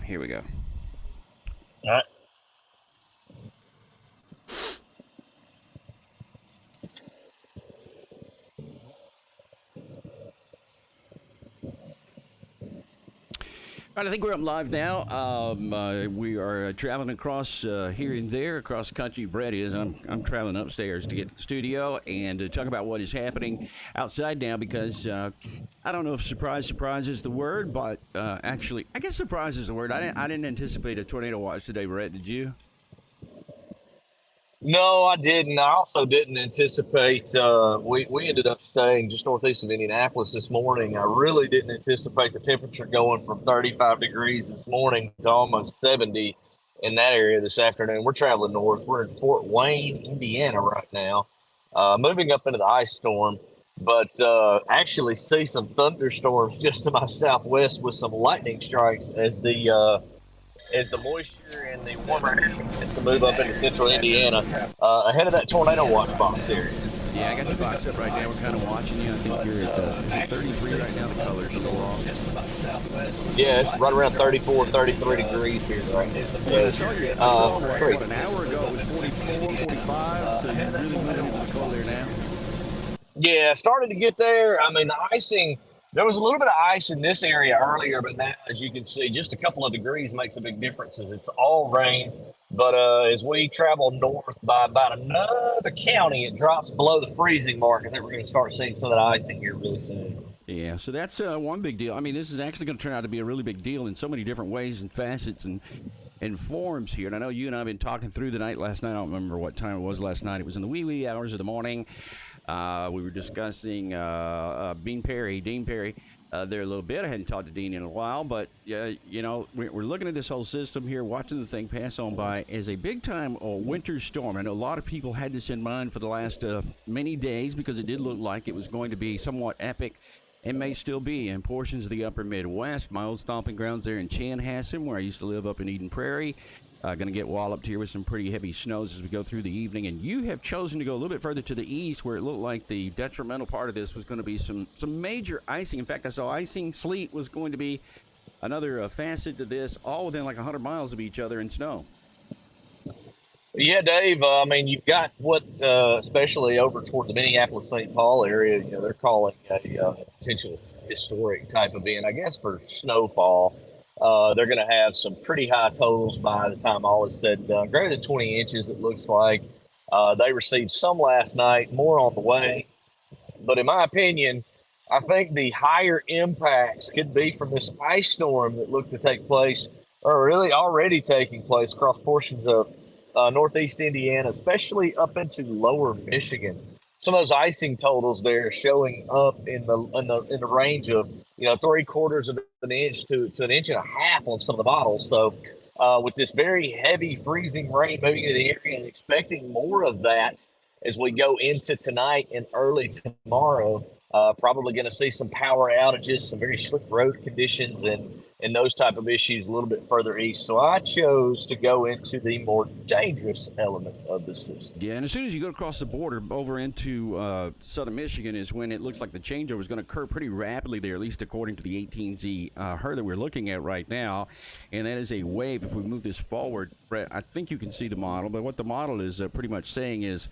Here we go. All right. All right, I think we're up live now. We are traveling across here and there, across the country. Brett is. I'm traveling upstairs to get to the studio and to talk about what is happening outside now because I don't know if surprise is the word, but actually, I guess surprise is the word. I didn't anticipate a tornado watch today, Brett. Did you? No, I didn't. I also didn't anticipate. We ended up staying just northeast of Indianapolis this morning. I really didn't anticipate the temperature going from 35 degrees this morning to almost 70 in that area this afternoon. We're traveling north. We're in Fort Wayne, Indiana right now, moving up into the ice storm. But actually, see some thunderstorms just to my southwest with some lightning strikes as the moisture and the warmer air begins to move up into central Indiana, ahead of that tornado watch box area. Yeah, I got the box up right now. We're kind of watching you. I think you're at 33 right now. The color's still off. Yeah, it's right around 34, 33 degrees here right now. Yeah, I saw an hour ago it was 44, 45, so you're really moving into the cold there now. Yeah, started to get there. I mean, the icing, there was a little bit of ice in this area earlier, but now, as you can see, just a couple of degrees makes a big difference as it's all rain. But as we travel north by about another county, it drops below the freezing mark. I think we're going to start seeing some of the icing here really soon. Yeah, so that's one big deal. I mean, this is actually going to turn out to be a really big deal in so many different ways and facets and forms here. And I know you and I have been talking through the night last night. I don't remember what time it was last night. It was in the wee hours of the morning. We were discussing Dean Perry there a little bit. I hadn't talked to Dean in a while, but you know, we're looking at this whole system here, watching the thing pass on by as a big-time winter storm. I know a lot of people had this in mind for the last many days because it did look like it was going to be somewhat epic and may still be in portions of the upper Midwest. My old stomping grounds there in Chanhassen, where I used to live up in Eden Prairie. Going to get walloped here with some pretty heavy snows as we go through the evening. And you have chosen to go a little bit further to the east where it looked like the detrimental part of this was going to be some major icing. In fact, I saw icing. Sleet was going to be another facet to this, all within like 100 miles of each other in snow. Yeah, Dave. I mean, you've got what, especially over toward the Minneapolis-St. Paul area, you know, they're calling a potential historic type event, I guess, for snowfall. They're going to have some pretty high totals by the time all is said and done. Greater than 20 inches, it looks like. They received some last night, more on the way. But in my opinion, I think the higher impacts could be from this ice storm that looked to take place, or really already taking place across portions of northeast Indiana, especially up into lower Michigan. Some of those icing totals there showing up in the range of 3/4 of an inch to an inch and a half on some of the bottles. So with this very heavy freezing rain moving into the area and expecting more of that as we go into tonight and early tomorrow, probably going to see some power outages, some very slick road conditions, and those type of issues a little bit further east. So I chose to go into the more dangerous element of the system. Yeah, and as soon as you go across the border over into southern Michigan is when it looks like the changeover is going to occur pretty rapidly there, at least according to the 18Z HER that we're looking at right now. And that is a wave. If we move this forward, Brett, I think you can see the model, but what the model is pretty much saying is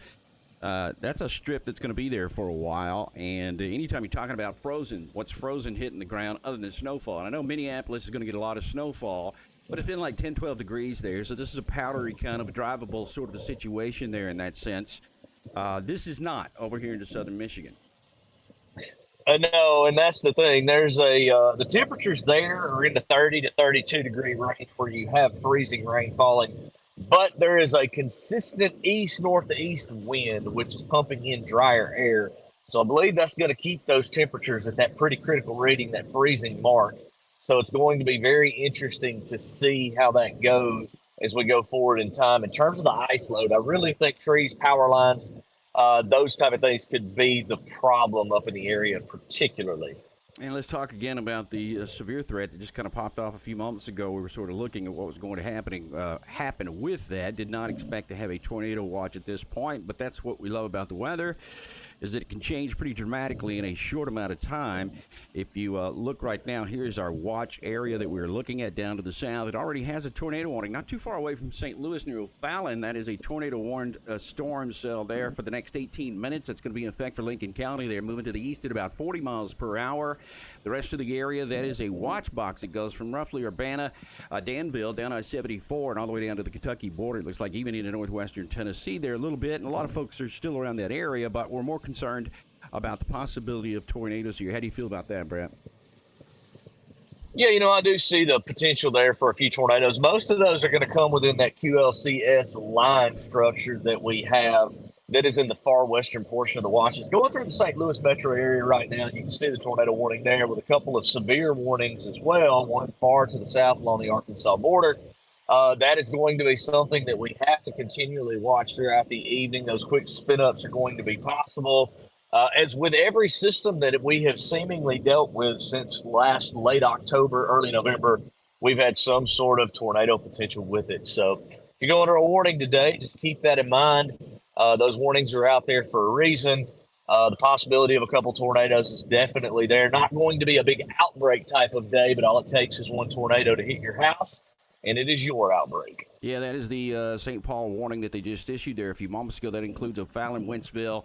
that's a strip that's going to be there for a while. And anytime you're talking about frozen, what's frozen hitting the ground other than snowfall? And I know Minneapolis is going to get a lot of snowfall, but it's been like 10, 12 degrees there. So this is a powdery kind of drivable sort of a situation there in that sense. This is not over here into southern Michigan. No, and that's the thing. There's the temperatures there are in the 30 to 32 degree range where you have freezing rain falling. But there is a consistent east-northeast wind, which is pumping in drier air. So I believe that's going to keep those temperatures at that pretty critical reading, that freezing mark. So it's going to be very interesting to see how that goes as we go forward in time. In terms of the ice load, I really think trees, power lines, those type of things could be the problem up in the area particularly. And let's talk again about the severe threat that just kind of popped off a few moments ago. We were sort of looking at what was going to happen with that. Did not expect to have a tornado watch at this point, but that's what we love about the weather. is that it can change pretty dramatically in a short amount of time. If you look right now, here's our watch area that we're looking at down to the south. It already has a tornado warning not too far away from St. Louis near O'Fallon. That is a tornado warned storm cell there for the next 18 minutes. That's going to be in effect for Lincoln County. They're moving to the east at about 40 miles per hour. The rest of the area, that is a watch box that goes from roughly Urbana, Danville, down I-74 and all the way down to the Kentucky border. It looks like even into northwestern Tennessee there a little bit, and a lot of folks are still around that area, but we're more concerned about the possibility of tornadoes here. How do you feel about that, Brett? Yeah, I do see the potential there for a few tornadoes. Most of those are going to come within that QLCS line structure that we have that is in the far western portion of the watches. Going through the St. Louis metro area right now, you can see the tornado warning there with a couple of severe warnings as well, one far to the south along the Arkansas border. That is going to be something that we have to continually watch throughout the evening. Those quick spin-ups are going to be possible. As with every system that we have seemingly dealt with since late October, early November, we've had some sort of tornado potential with it. So if you go under a warning today, just keep that in mind. Those warnings are out there for a reason. The possibility of a couple tornadoes is definitely there. Not going to be a big outbreak type of day, but all it takes is one tornado to hit your house, and it is your outbreak. Yeah, that is the St. Paul warning that they just issued there a few moments ago. That includes O'Fallon, Wentzville,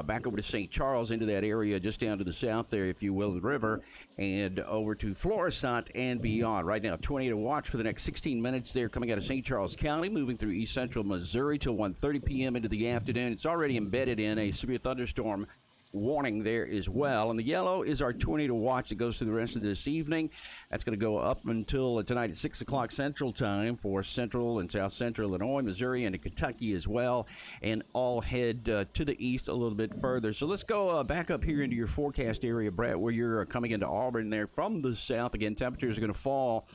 back over to St. Charles, into that area just down to the south there, if you will, the river, and over to Florissant and beyond. Right now, tornado watch for the next 16 minutes there coming out of St. Charles County, moving through east central Missouri till 1:30 p.m. into the afternoon. It's already embedded in a severe thunderstorm warning there as well. And the yellow is our tornado watch that goes through the rest of this evening. That's going to go up until tonight at 6 o'clock Central Time for central and south central Illinois, Missouri, and Kentucky as well. And all head to the east a little bit further. So let's go back up here into your forecast area, Brett, where you're coming into Auburn there from the south. Again, temperatures are going to fall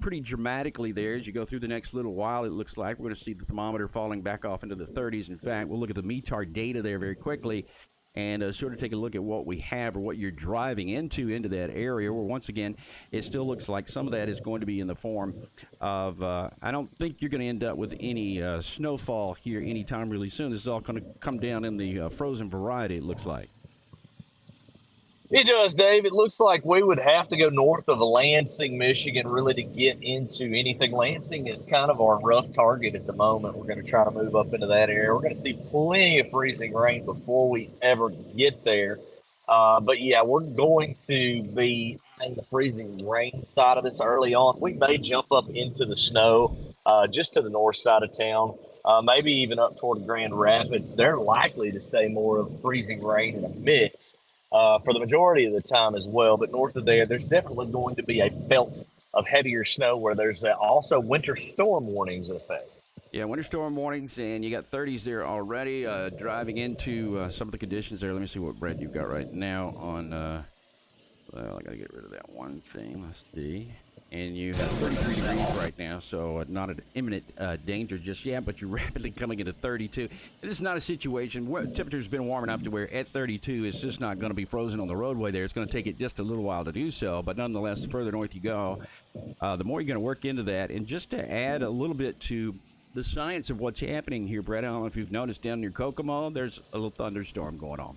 pretty dramatically there as you go through the next little while. It looks like we're going to see the thermometer falling back off into the 30s. In fact, we'll look at the METAR data there very quickly and sort of take a look at what we have or what you're driving into that area, where once again it still looks like some of that is going to be in the form of I don't think you're going to end up with any snowfall here anytime really soon. This is all going to come down in the frozen variety, it looks like. It does, Dave. It looks like we would have to go north of Lansing, Michigan, really to get into anything. Lansing is kind of our rough target at the moment. We're going to try to move up into that area. We're going to see plenty of freezing rain before we ever get there. But yeah, we're going to be in the freezing rain side of this early on. We may jump up into the snow just to the north side of town, maybe even up toward Grand Rapids. They're likely to stay more of freezing rain in a mix for the majority of the time as well. But north of there, there's definitely going to be a belt of heavier snow where there's also winter storm warnings in effect. Yeah, winter storm warnings, and you got 30s there already. Driving into some of the conditions there. Let me see what, Brett, you've got right now on, well, I got to get rid of that one thing. Let's see. And you have 33 degrees right now, so not an imminent danger just yet, but you're rapidly coming into 32. This is not a situation where temperature's been warm enough to where at 32 it's just not going to be frozen on the roadway there. It's going to take it just a little while to do so, but nonetheless, the further north you go, the more you're going to work into that. And just to add a little bit to the science of what's happening here, Brett, I don't know if you've noticed down near Kokomo, there's a little thunderstorm going on.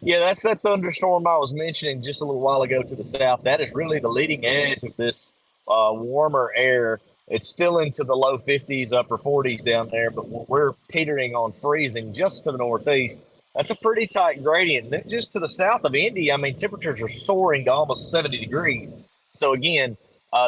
Yeah, that's that thunderstorm I was mentioning just a little while ago to the south. That is really the leading edge of this warmer air. It's still into the low 50s, upper 40s down there, but we're teetering on freezing just to the northeast. That's a pretty tight gradient. Then just to the south of Indy, I mean, temperatures are soaring to almost 70 degrees. So again,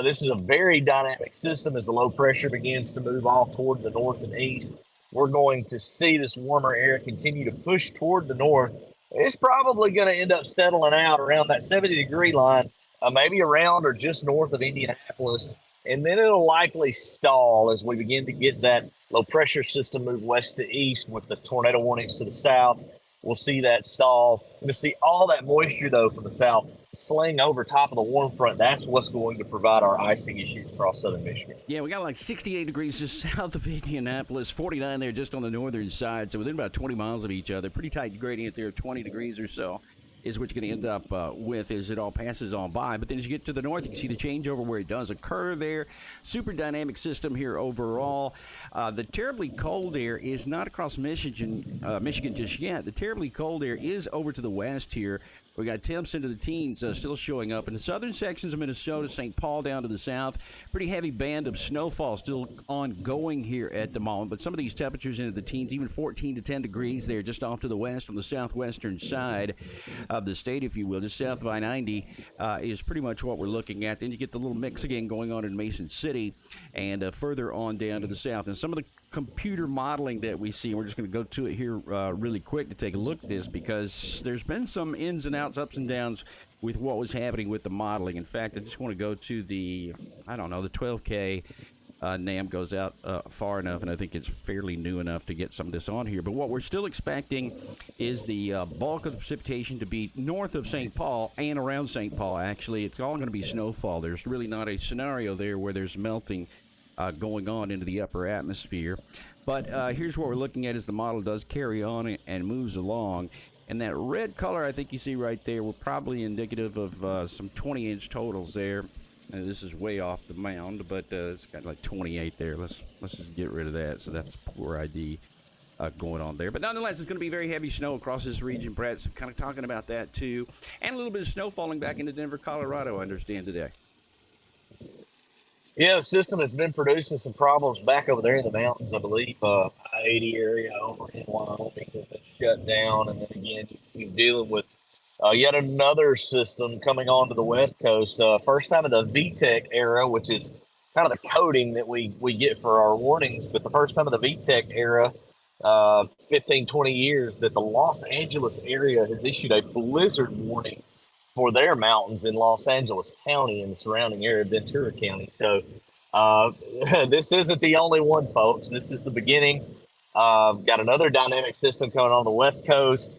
this is a very dynamic system as the low pressure begins to move off toward the north and east. We're going to see this warmer air continue to push toward the north. It's probably going to end up settling out around that 70-degree line, maybe around or just north of Indianapolis. And then it'll likely stall as we begin to get that low-pressure system move west to east with the tornado warnings to the south. We'll see that stall. We'll see all that moisture, though, from the south sling over top of the warm front. That's what's going to provide our icing issues across southern Michigan. Yeah, we got like 68 degrees just south of Indianapolis, 49 there just on the northern side, so within about 20 miles of each other. Pretty tight gradient there, 20 degrees or so. is what you're going to end up with as it all passes on by. But then as you get to the north, you can see the changeover where it does occur there. Super dynamic system here overall. The terribly cold air is not across Michigan just yet. The terribly cold air is over to the west here. We got temps into the teens still showing up in the southern sections of Minnesota, St. Paul down to the south. Pretty heavy band of snowfall still ongoing here at the moment, but some of these temperatures into the teens, even 14 to 10 degrees there just off to the west on the southwestern side of the state, if you will. Just south of I-90 is pretty much what we're looking at. Then you get the little mix again going on in Mason City and further on down to the south. And some of the computer modeling that we see, we're just going to go to it here really quick to take a look at this, because there's been some ins and outs, ups and downs with what was happening with the modeling. In fact, I just want to go to the, I don't know, the 12K NAM goes out far enough, and I think it's fairly new enough to get some of this on here. But what we're still expecting is the bulk of the precipitation to be north of St. Paul and around St. Paul, actually. It's all going to be snowfall. There's really not a scenario there where there's melting going on into the upper atmosphere. But here's what we're looking at as the model does carry on and moves along. And that red color I think you see right there, we're probably indicative of some 20-inch totals there. This is way off the mound, but it's got like 28 there. Let's just get rid of that. So that's poor ID going on there. But nonetheless, it's going to be very heavy snow across this region. Brett's kind of talking about that too. And a little bit of snow falling back into Denver, Colorado, I understand today. Yeah, the system has been producing some problems back over there in the mountains, I believe. I-80 area over in Wyoming has been shut down. And then again, you're dealing with yet another system coming onto the West Coast. First time in the VTEC era, which is kind of the coding that we get for our warnings, but the first time in the VTEC era, 15, 20 years, that the Los Angeles area has issued a blizzard warning for their mountains in Los Angeles County and the surrounding area of Ventura County. So this isn't the only one, folks. This is the beginning. Got another dynamic system coming on the West Coast,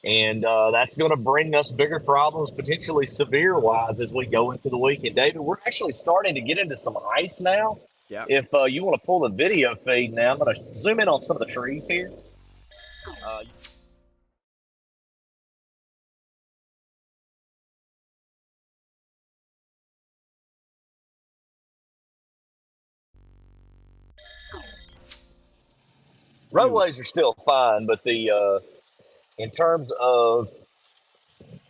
and that's going to bring us bigger problems, potentially severe-wise, as we go into the weekend. David, we're actually starting to get into some ice now. Yeah. If you want to pull the video feed now, I'm going to zoom in on some of the trees here. Roadways are still fine, but the in terms of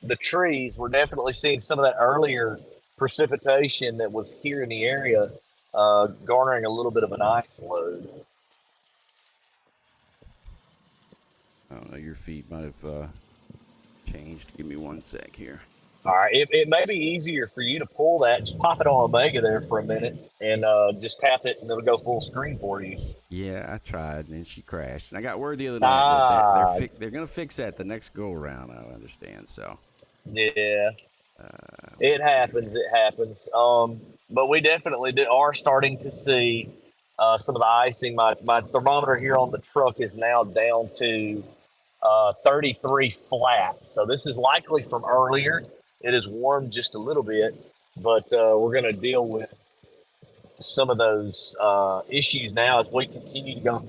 the trees, we're definitely seeing some of that earlier precipitation that was here in the area, garnering a little bit of an ice load. I don't know, your feed might have changed. Give me one sec here. All right, it may be easier for you to pull that. Just pop it on Omega there for a minute and just tap it, and it'll go full screen for you. Yeah, I tried, and then she crashed. And I got word the other night that they're going to fix that the next go-around, I understand. So yeah, it happens. It happens. But we definitely are starting to see some of the icing. My thermometer here on the truck is now down to 33 flat. So this is likely from earlier. It has warmed just a little bit, but we're going to deal with some of those issues now as we continue to go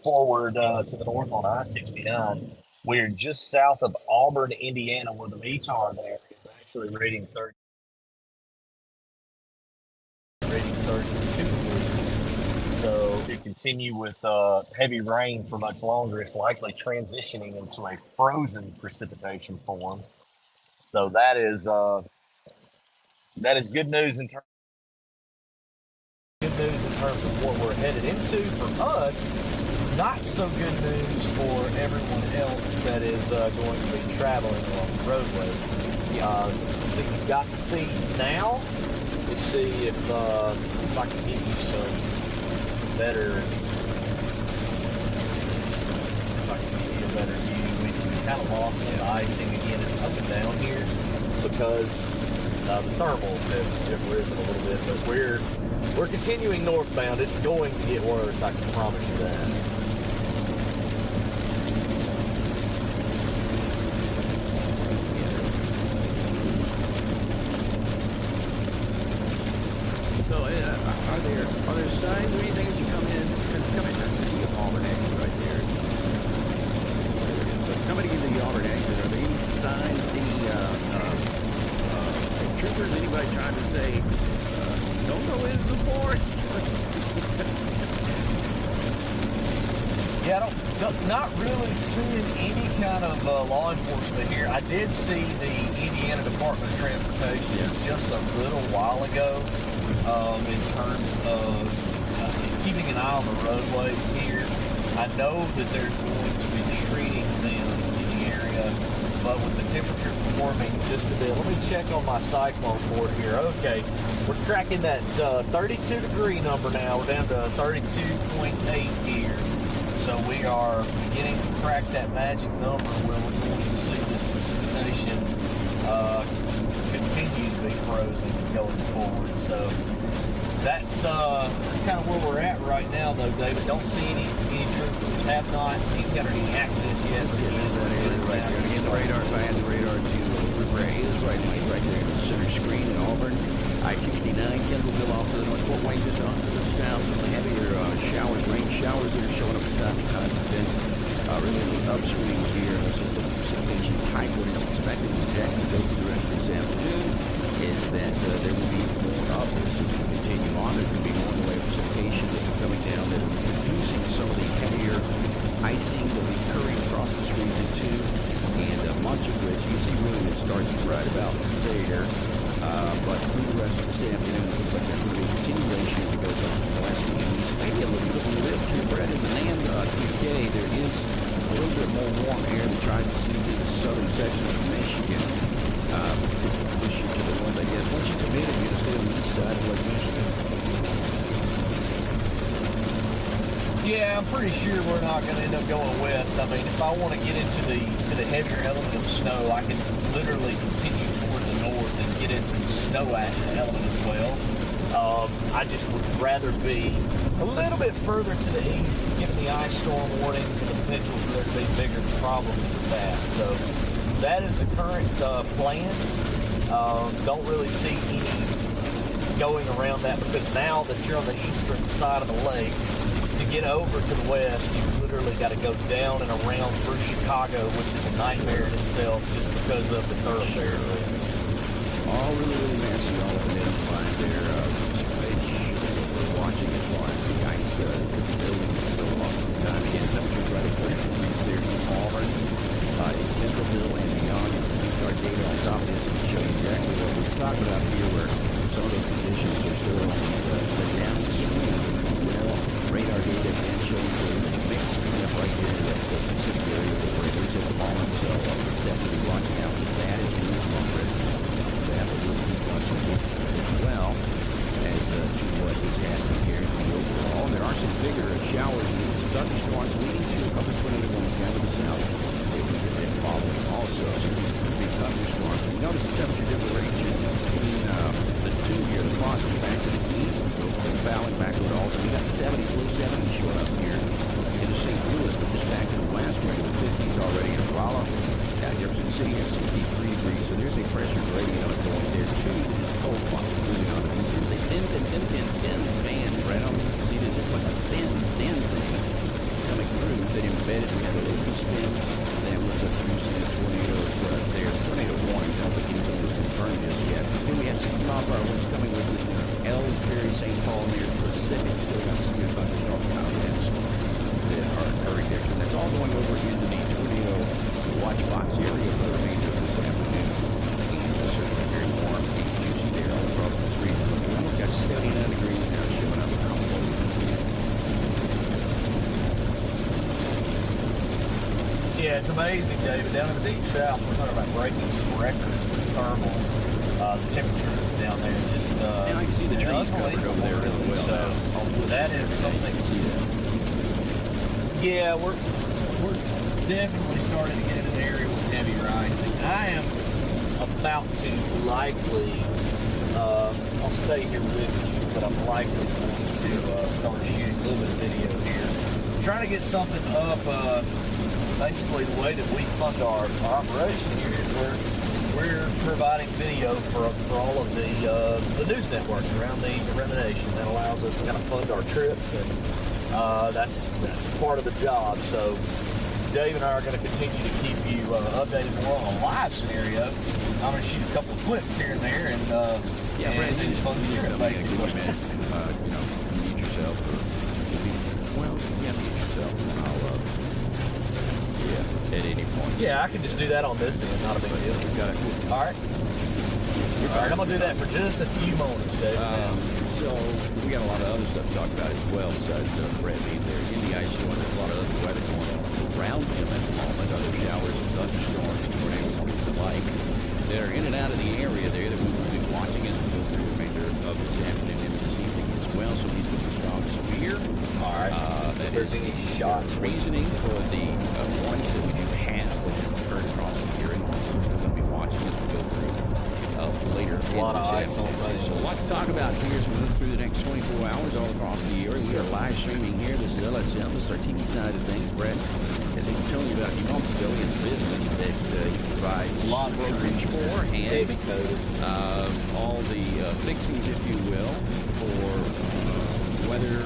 forward to the north on I-69. We're just south of Auburn, Indiana, where the meets are there. It's actually rating 32 degrees. So if you continue with heavy rain for much longer, it's likely transitioning into a frozen precipitation form. So that is good news in terms of what we're headed into. For us, not so good news for everyone else that is going to be traveling along the roadways. So you've got the feed now. Let's see if I can get you some better. If I can give you a better view. We kind of lost some icing again. It's up and down here because the thermals have risen a little bit, but we're continuing northbound. It's going to get worse, I can promise you that. So are there signs or anything as you come in? I see the Auburn exit right there. But coming into the Auburn exit, are there any signs, any everybody trying to say, don't go into the forest. Yeah, not really seeing any kind of law enforcement here. I did see the Indiana Department of Transportation just a little while ago in terms of keeping an eye on the roadways here. I know that they're going to be treating them in the area, but with the temperature warming just a bit. Let me check on my cyclone board here. Okay, we're cracking that 32 degree number now. We're down to 32.8 here. So we are beginning to crack that magic number where we're going to see this precipitation continue to be frozen going forward. So that's kind of where we're at right now, though, David. Don't see any troopers. Have not encountered any accidents yet. Right there. Again, the radar, if I had the radar to where it is right now, it's right there in the center screen in Auburn. I-69, Kendallville off to the north, Fort Wayne just off to the south. Some heavier showers, rain showers that are showing up from time to time. But then really in the upswing here, this is the precipitation type. What is expected to exactly go through the rest of this afternoon is that there will be more of this as we continue on. There's going to be more in the way of precipitation that is coming down that are reducing some of the heavier icing that will be occurring across this region too. And much of which you see really it starts right about there. But through the rest of this afternoon, it looks like there's going to be a continuation as it goes up to the west and east. Maybe a little bit of a lift here, Brett, in the NAM TK. There is a little bit more warm air that tries to seep through the southern section of Michigan. Push you to the north, I guess. Once you commit it, you're going to stay on the east side of Lake Michigan. Yeah, I'm pretty sure we're not going to end up going west. I mean, if I want to get into the heavier element of snow, I can literally continue toward the north and get into the snow element as well. I just would rather be a little bit further to the east, given the ice storm warnings and the potential for there to be bigger problems with that. So that is the current plan. Don't really see any going around that, because now that you're on the eastern side of the lake, to get over to the west, you've literally got to go down and around through Chicago, which is a nightmare in itself just because of the thoroughfare. All really messy, all identified there. We're watching as far as the ice building is still off from time. Again, temperatures right at 30 degrees there in Auburn, in Kendallville and beyond. You can use our data on top of this and show you exactly what we're talking about here, where some of those conditions are still on the downswing. Well, radar data can show you the mix up right there in that specific area where it is at the moment. So definitely watching out for that as we move on. That will be watching as well as to what is happening here in the overall. There are some bigger showers and thunderstorms leading to a couple of tornado warnings down to the south. They will get that following also. Some big thunderstorms. You notice the temperature differential between the two here. The frost is back to the east. Bowing backward also. We got 70, low 70 showing up here in the St. Louis, but just back to the west. We're in the 50s already in Rolla. Jefferson City has 63 degrees, so there's a pressure gradient on going there too. It's cold front moving on. It's a thin band, right on. See this? It's like a thin thing coming through that embedded. We have a local spin that was producing the tornadoes there. Tornado warning. Don't think anything was confirmed as yet. Then we have 60 mile per hour winds coming with us. Ellsbury, St. Paul, near Pacific. Still got some good thunderstorms now. That are occurring there. So that's all going over into the tornado watch box area for the remainder of this afternoon. And certainly very warm and juicy there all across this region. We almost got 79 degrees now showing up now. Yeah, it's amazing, David. Down in the deep south, we're talking about breaking some records with thermal. The temperatures down there just and I can see the trees covered over there as well. So that is something. See that. Yeah, we're definitely starting to get into the area with heavier icing. I am about to likely, I'll stay here with you, but I'm likely going to start shooting a little bit of video here. I'm trying to get something up, basically the way that we fund our operation here is we're providing video for all of the news networks around the nation. That allows us to kind of fund our trips, and that's part of the job. So Dave and I are going to continue to keep you updated more on a live scenario. I'm going to shoot a couple of clips here and there, and Brad, do just fun trip, basically. Mute yourself. Well, yeah, mute yourself. And I'll, at any point. Yeah, I can just do that on this end. Not a big deal. Got it. All right. All right, I'm going to do that for just a few moments, Dave. So we got a lot of other stuff to talk about as well besides Brett being there in the ice storm. There's a lot of other weather going on around him at the moment. Other showers and thunderstorms, tornadoes, and the like that are in and out of the area there that we will be watching as we go through the remainder of this afternoon and this evening as well. So these will be strong severe. All right. That if there's is any shots, reasoning for the warnings that we do have which have occurred across the area, and which we're going to be watching as we go through later. A lot of ice on things. So a lot to talk about here as we move through the next 24 hours all across the area. We are live streaming here. This is LSM. This is our TV side of things. Brett, as he was telling you about a few months ago, he has a business that he provides a lot of brokerage for and heavy coded. all the fixings, if you will, for weather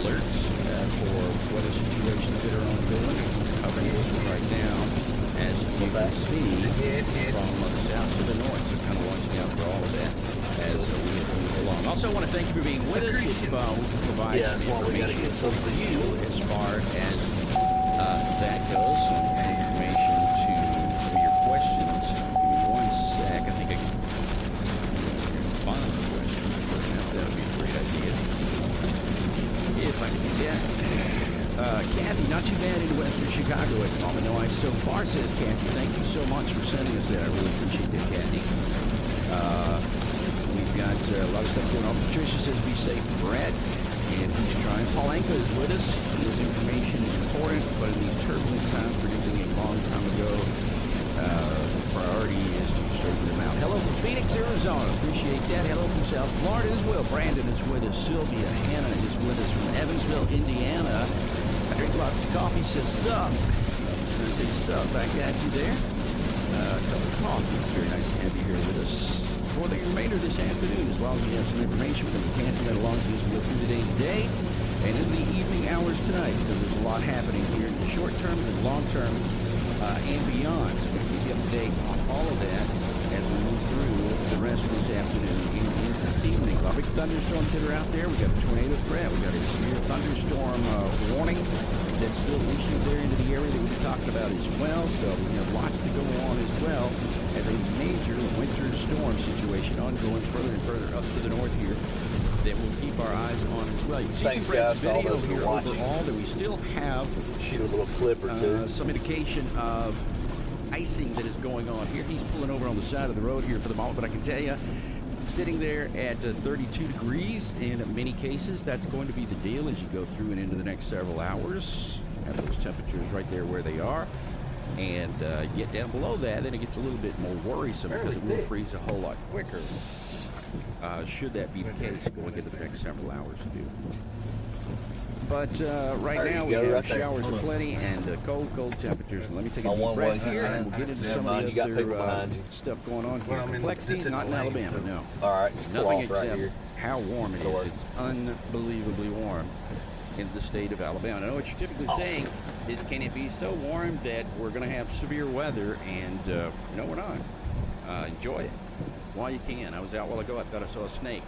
alerts, for weather situations that are ongoing. We're covering this right now, as you can see, from the south to the north. So kind of watching out for all of that as we move along. Also, want to thank you for being with us. If we can provide some information for you as far as that goes, some information to some of your questions. Give me one sec. I think I can find the questions. That would be a great idea. If I can do that. Kathy, not too bad in western Chicago at the moment. No ice so far, says Kathy. Thank you so much for sending us that. I really appreciate that, Kathy. We've got a lot of stuff going on. Patricia says, be safe, Brett. And he's trying. Paul Anka is with us. His information is important, but in these turbulent times, predicting a long time ago, the priority is to straighten them out. Hello from Phoenix, Arizona. Appreciate that. Hello from South Florida as well. Brandon is with us. Sylvia Hannah is with us from Evansville, Indiana. I drink lots of coffee, says sup. I say sup back at you there. A cup of coffee. Very nice to have you here with us for the remainder of this afternoon. As long as we have some information, we're going to be passing that along to you as we go through the day today and in the evening hours tonight, because there's a lot happening here in the short term and long term and beyond. So we're going to keep you up to date on all of that as we move through the rest of this afternoon and into this evening. A lot of big thunderstorms that are out there. We've got a tornado threat. We've got a severe thunderstorm warning that's still issued there into the area that we were talking about as well. So we have lots to go on as well as a major winter storm situation ongoing further and further up to the north here that we'll keep our eyes on as well. You can see Thanks, from Brett's guys, to all video those who are here watching. overall that we still have Shoot a little clip or two. some indication of icing that is going on here. He's pulling over on the side of the road here for the moment, but I can tell you, sitting there at 32 degrees in many cases, that's going to be the deal as you go through and into the next several hours. Have those temperatures right there where they are. And get down below that, then it gets a little bit more worrisome because it will freeze a whole lot quicker. Should that be the case going into the next several hours too. But right now we have showers aplenty and cold temperatures. And let me take a deep breath here and we'll get into some of the other stuff going on here. Complexities not in Alabama, no. All right, just nothing pull off except right here. how warm it is. It's unbelievably warm in the state of Alabama. I know what you're typically saying is, can it be so warm that we're going to have severe weather? And no, we're not. Enjoy it while you can. I was out a while ago. I thought I saw a snake.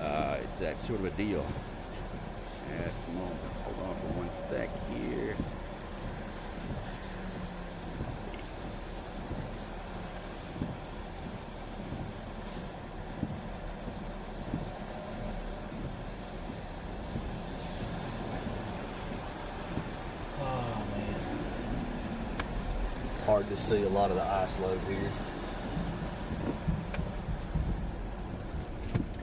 It's that sort of a deal at the moment. Hold on for one sec here. Hard to see a lot of the ice load here.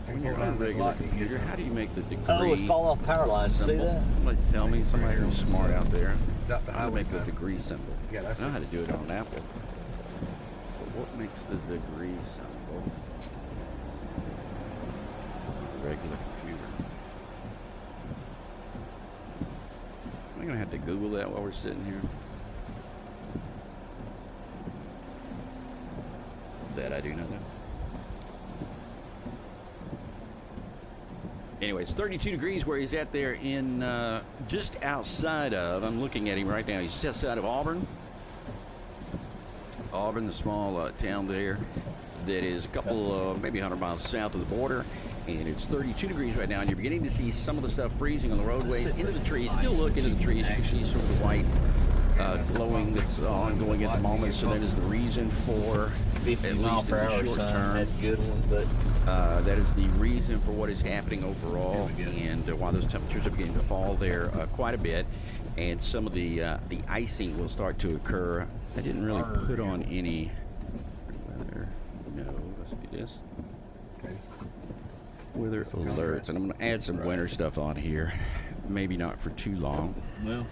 When you're on regular computer, how do you make the degree? Oh, it's fall off power lines. See symbol? that? Somebody tell me, somebody who's smart out there, Got the how to highway make the sign. degree symbol. Yeah, I that's know it. how to do it on Apple. But what makes the degree symbol? Regular computer. Am I gonna have to Google that while we're sitting here? That I do know that. Anyway, it's 32 degrees where he's at there in just outside of, I'm looking at him right now, he's just outside of Auburn. Auburn, the small town there that is a couple, maybe 100 miles south of the border. And it's 32 degrees right now, and you're beginning to see some of the stuff freezing on the roadways, into the trees. If you look into the trees, you can see sort of the white glowing that's ongoing at the moment. So that is the reason for, at least in the short term, good one, but that is the reason for what is happening overall, and why those temperatures are beginning to fall there quite a bit. And some of the icing will start to occur. I didn't really put on any weather. No, let's do this. Weather alerts, and I'm going to add some winter stuff on here. Maybe not for too long. Well,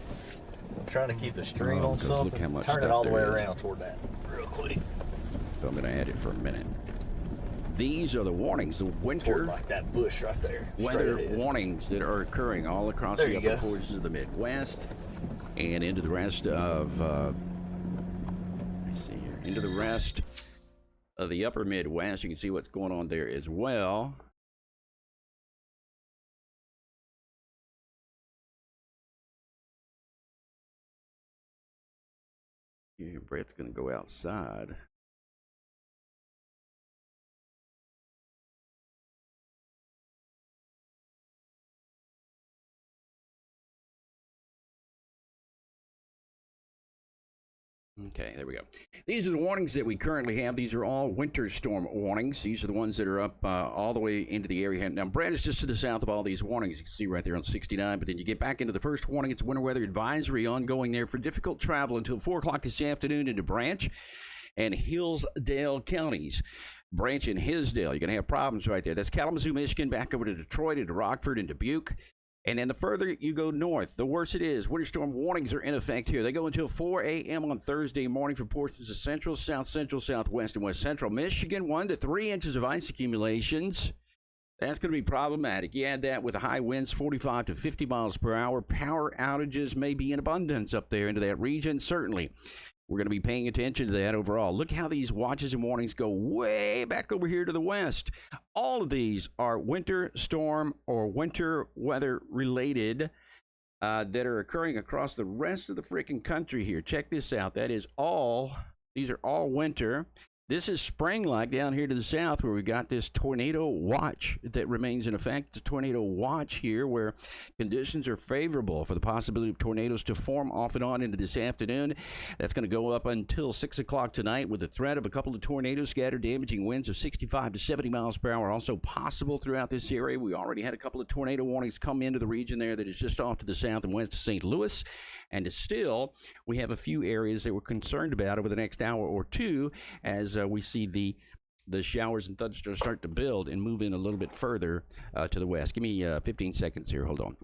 I'm trying to keep the string on 'cause something. look how much Turn it stuff all the way there is. around toward that real quick. So I'm going to add it for a minute. These are the warnings, the winter Toward like that bush right there. weather straight ahead. warnings that are occurring all across There the you upper go. portions of the Midwest and into the rest of, let me see here, into the rest of the upper Midwest. You can see what's going on there as well. Yeah, Brett's going to go outside. Okay, there we go. These are the warnings that we currently have. These are all winter storm warnings. These are the ones that are up all the way into the area. Now, Brad is just to the south of all these warnings. You can see right there on 69. But then you get back into the first warning. It's winter weather advisory ongoing there for difficult travel until 4 o'clock this afternoon into Branch and Hillsdale counties. Branch and Hillsdale, you're going to have problems right there. That's Kalamazoo, Michigan, back over to Detroit, into Rockford, and Dubuque. And then the further you go north, the worse it is. Winter storm warnings are in effect here. They go until 4 a.m. on Thursday morning for portions of central, south central, southwest, and west central Michigan. 1 to 3 inches of ice accumulations. That's going to be problematic. You add that with the high winds, 45 to 50 miles per hour. Power outages may be in abundance up there into that region, certainly. We're going to be paying attention to that overall. Look how these watches and warnings go way back over here to the west. All of these are winter storm or winter weather related that are occurring across the rest of the freaking country here. Check this out. These are all winter. This is spring-like down here to the south where we got this tornado watch that remains in effect. It's a tornado watch here where conditions are favorable for the possibility of tornadoes to form off and on into this afternoon. That's going to go up until 6 o'clock tonight with the threat of a couple of tornadoes, scattered damaging winds of 65 to 70 miles per hour also possible throughout this area. We already had a couple of tornado warnings come into the region there that is just off to the south and west of St. Louis. And still, we have a few areas that we're concerned about over the next hour or two as we see the showers and thunderstorms start to build and move in a little bit further to the west. Give me 15 seconds here. Hold on.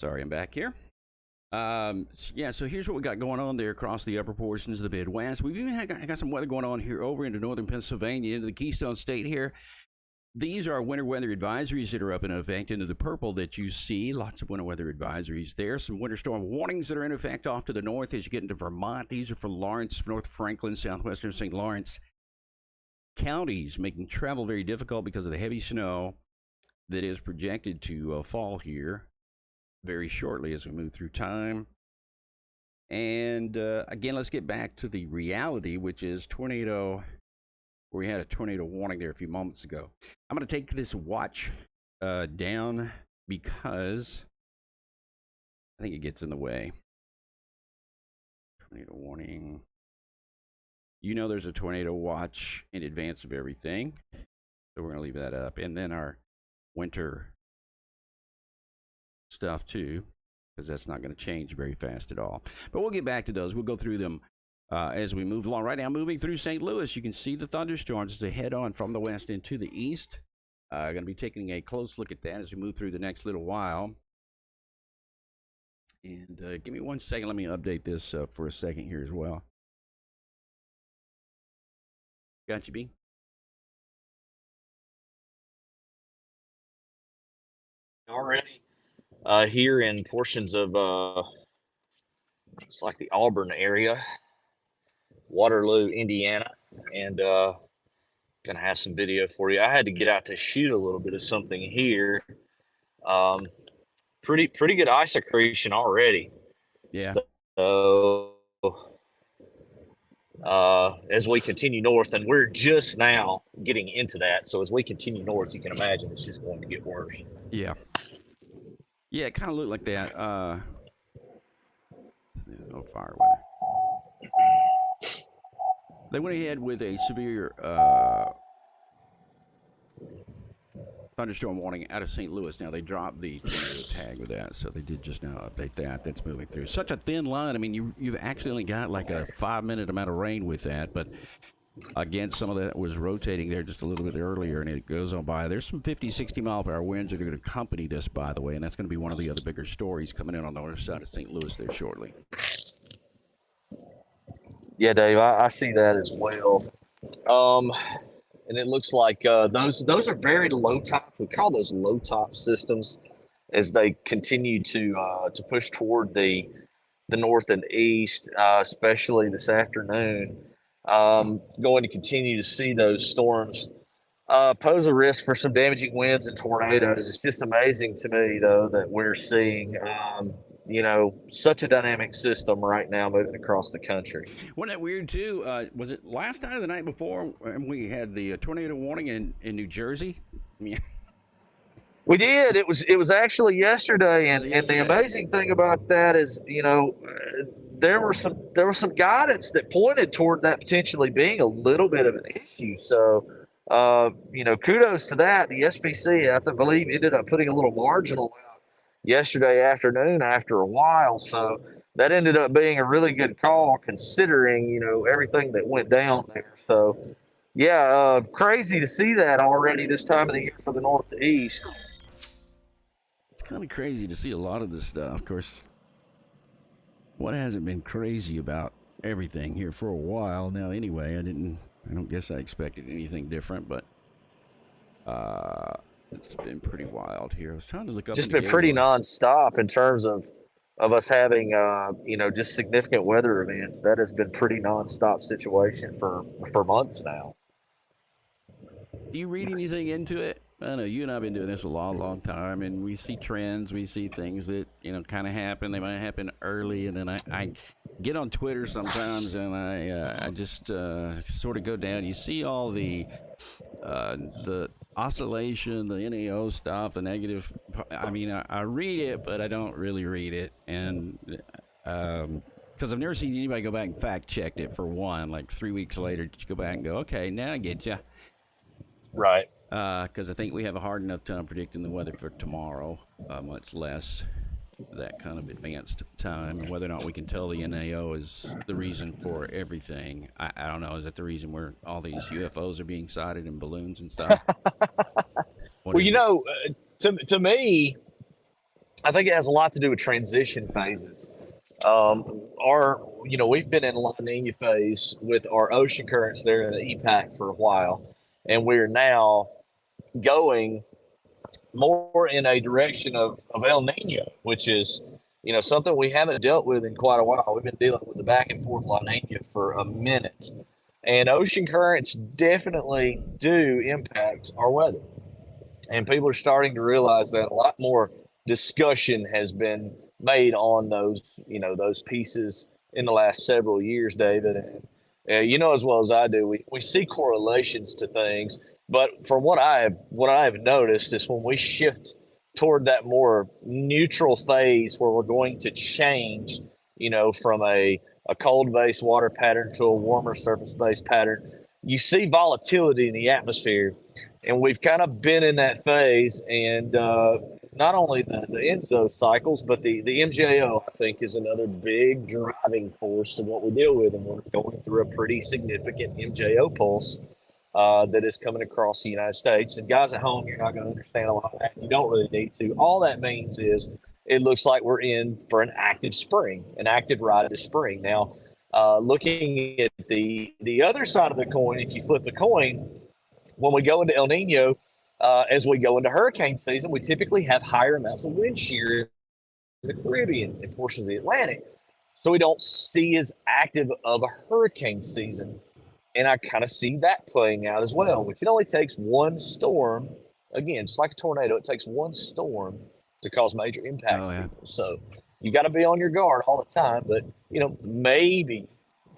Sorry, I'm back here. So here's what we got going on there across the upper portions of the Midwest. We've even got some weather going on here over into northern Pennsylvania, into the Keystone State here. These are winter weather advisories that are up in effect into the purple that you see. Lots of winter weather advisories there. Some winter storm warnings that are in effect off to the north as you get into Vermont. These are for Lawrence, North Franklin, southwestern St. Lawrence counties, making travel very difficult because of the heavy snow that is projected to fall here very shortly as we move through time. And again, let's get back to the reality, which is tornado. We had a tornado warning there a few moments ago. I'm going to take this watch down because I think it gets in the way. Tornado warning. You know there's a tornado watch in advance of everything. So we're going to leave that up. And then our winter stuff too, because that's not going to change very fast at all. But we'll get back to those. We'll go through them as we move along. Right now, moving through St. Louis, you can see the thunderstorms as they head on from the west into the east. Going to be taking a close look at that as we move through the next little while. And give me 1 second. Let me update this for a second here as well. Got you, B? Already here in portions of it's like the Auburn area, Waterloo, Indiana, and gonna have some video for you. I had to get out to shoot a little bit of something here. Pretty good ice accretion already. Yeah. So as we continue north, and we're just now getting into that. So as we continue north, you can imagine it's just going to get worse. Yeah. Yeah, it kind of looked like that. No fire weather. They went ahead with a severe thunderstorm warning out of St. Louis. Now they dropped the tag with that, so they did just now update that. That's moving through. Such a thin line. I mean, you've actually only got like a 5-minute amount of rain with that, but again, some of that was rotating there just a little bit earlier, and it goes on by. There's some 50, 60-mile-per-hour winds that are going to accompany this, by the way, and that's going to be one of the other bigger stories coming in on the north side of St. Louis there shortly. Yeah, Dave, I see that as well. And it looks like those are very low top. We call those low top systems as they continue to push toward the north and east, especially this afternoon. Going to continue to see those storms pose a risk for some damaging winds and tornadoes. It's just amazing to me, though, that we're seeing, such a dynamic system right now moving across the country. Wasn't that weird, too? Was it last night or the night before when we had the tornado warning in New Jersey? I mean, we did. It was actually yesterday, and the amazing thing about that is, there was some guidance that pointed toward that potentially being a little bit of an issue. So, kudos to that. The SPC, I believe, ended up putting a little marginal out yesterday afternoon after a while. So that ended up being a really good call considering, everything that went down there. So, yeah, crazy to see that already this time of the year for the Northeast. It's kind of crazy to see a lot of this stuff. Of course, what hasn't been crazy about everything here for a while now anyway. I don't guess I expected anything different, but it's been pretty wild here. I was trying to look up. Just been pretty nonstop in terms of us having just significant weather events. That has been pretty nonstop situation for months now. Do you read anything into it? I know you and I have been doing this a long time, and we see trends, we see things that kind of happen. They might happen early, and then I get on Twitter sometimes, and I just sort of go down. You see all the oscillation, the NAO stuff, the negative. I mean, I read it, but I don't really read it, and because I've never seen anybody go back and fact checked it. For one, like 3 weeks later, you go back and go, okay, now I get you. Right. Because I think we have a hard enough time predicting the weather for tomorrow, much less that kind of advanced time. And whether or not we can tell the NAO is the reason for everything, I don't know. Is that the reason where all these UFOs are being sighted and balloons and stuff? Well, to me, I think it has a lot to do with transition phases. We've been in La Nina phase with our ocean currents there in the EPAC for a while, and we're now going more in a direction of El Nino, which is, something we haven't dealt with in quite a while. We've been dealing with the back and forth La Nina for a minute, and ocean currents definitely do impact our weather. And people are starting to realize that a lot more discussion has been made on those pieces in the last several years, David. And as well as I do, we see correlations to things. But from what I've noticed is when we shift toward that more neutral phase where we're going to change, from a cold-based water pattern to a warmer surface-based pattern, you see volatility in the atmosphere and we've kind of been in that phase. And not only the Enzo cycles, but the MJO, I think, is another big driving force to what we deal with. And we're going through a pretty significant MJO pulse that is coming across the United States. And guys at home, you're not going to understand a lot of that. You don't really need to. All that means is it looks like we're in for an active spring, an active ride to spring. Now, looking at the other side of the coin, if you flip the coin, when we go into El Nino, as we go into hurricane season, we typically have higher amounts of wind shear in the Caribbean and portions of the Atlantic. So we don't see as active of a hurricane season. And I kind of see that playing out as well, which it only takes one storm. Again, just like a tornado, it takes one storm to cause major impact to people. So you got to be on your guard all the time. But, maybe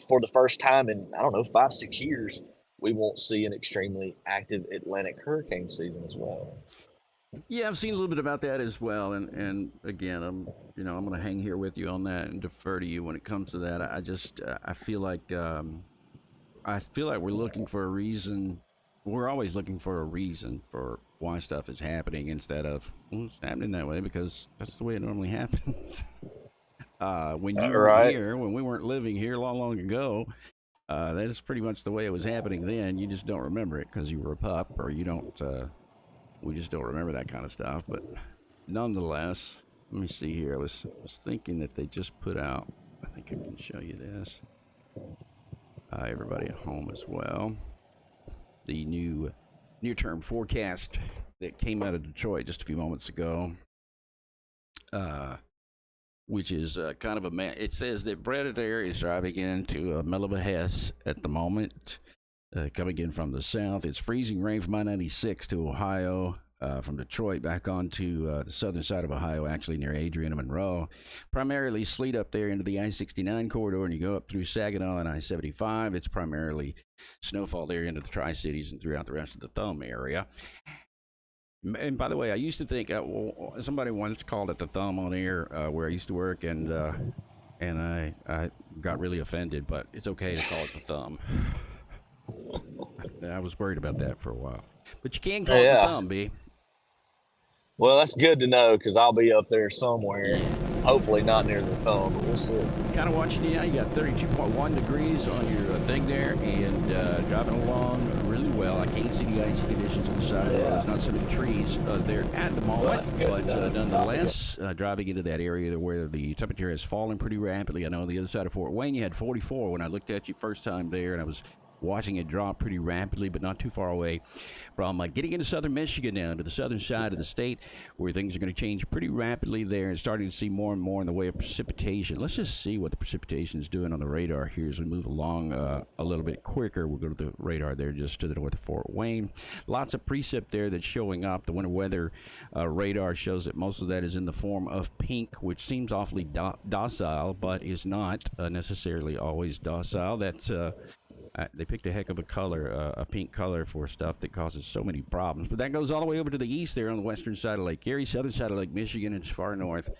for the first time in, I don't know, 5-6 years, we won't see an extremely active Atlantic hurricane season as well. Yeah, I've seen a little bit about that as well, and again, I'm going to hang here with you on that and defer to you when it comes to that. I feel like we're looking for a reason. We're always looking for a reason for why stuff is happening instead of it's happening that way because that's the way it normally happens. When you were here, when we weren't living here long ago. That is pretty much the way it was happening then. You just don't remember it because you were a pup, or you don't. We just don't remember that kind of stuff. But nonetheless, let me see here. I was thinking that they just put out. I think I can show you this. Everybody at home as well. The new near-term forecast that came out of Detroit just a few moments ago. Which is kind of it says that Brett Adair is driving into Melba Hess at the moment, coming in from the south. It's freezing rain from I-96 to Ohio, from Detroit back onto the southern side of Ohio, actually near Adrian and Monroe. Primarily sleet up there into the I-69 corridor, and you go up through Saginaw and I-75. It's primarily snowfall there into the Tri-Cities and throughout the rest of the Thumb area. And by the way, I used to think somebody once called it the Thumb on air where I used to work, and I got really offended. But it's okay to call it the Thumb. I was worried about that for a while, but you can call it the Thumb, B. Well, that's good to know because I'll be up there somewhere. Hopefully not near the Thumb, but we'll see. Kind of watching you now. You got 32.1 degrees on your thing there, and driving along really well. I can't see the icy conditions on the side. There's not so many trees there at the moment, but nonetheless, driving into that area where the temperature has fallen pretty rapidly. I know on the other side of Fort Wayne, you had 44 when I looked at you first time there, and I was watching it drop pretty rapidly, but not too far away from getting into southern Michigan now, to the southern side of the state, where things are going to change pretty rapidly there, and starting to see more and more in the way of precipitation. Let's just see what the precipitation is doing on the radar here as we move along a little bit quicker. We'll go to the radar there just to the north of Fort Wayne. Lots of precip there that's showing up. The winter weather radar shows that most of that is in the form of pink, which seems awfully docile, but is not necessarily always docile. That's they picked a heck of a color, a pink color, for stuff that causes so many problems. But that goes all the way over to the east there on the western side of Lake Erie, southern side of Lake Michigan, and as far north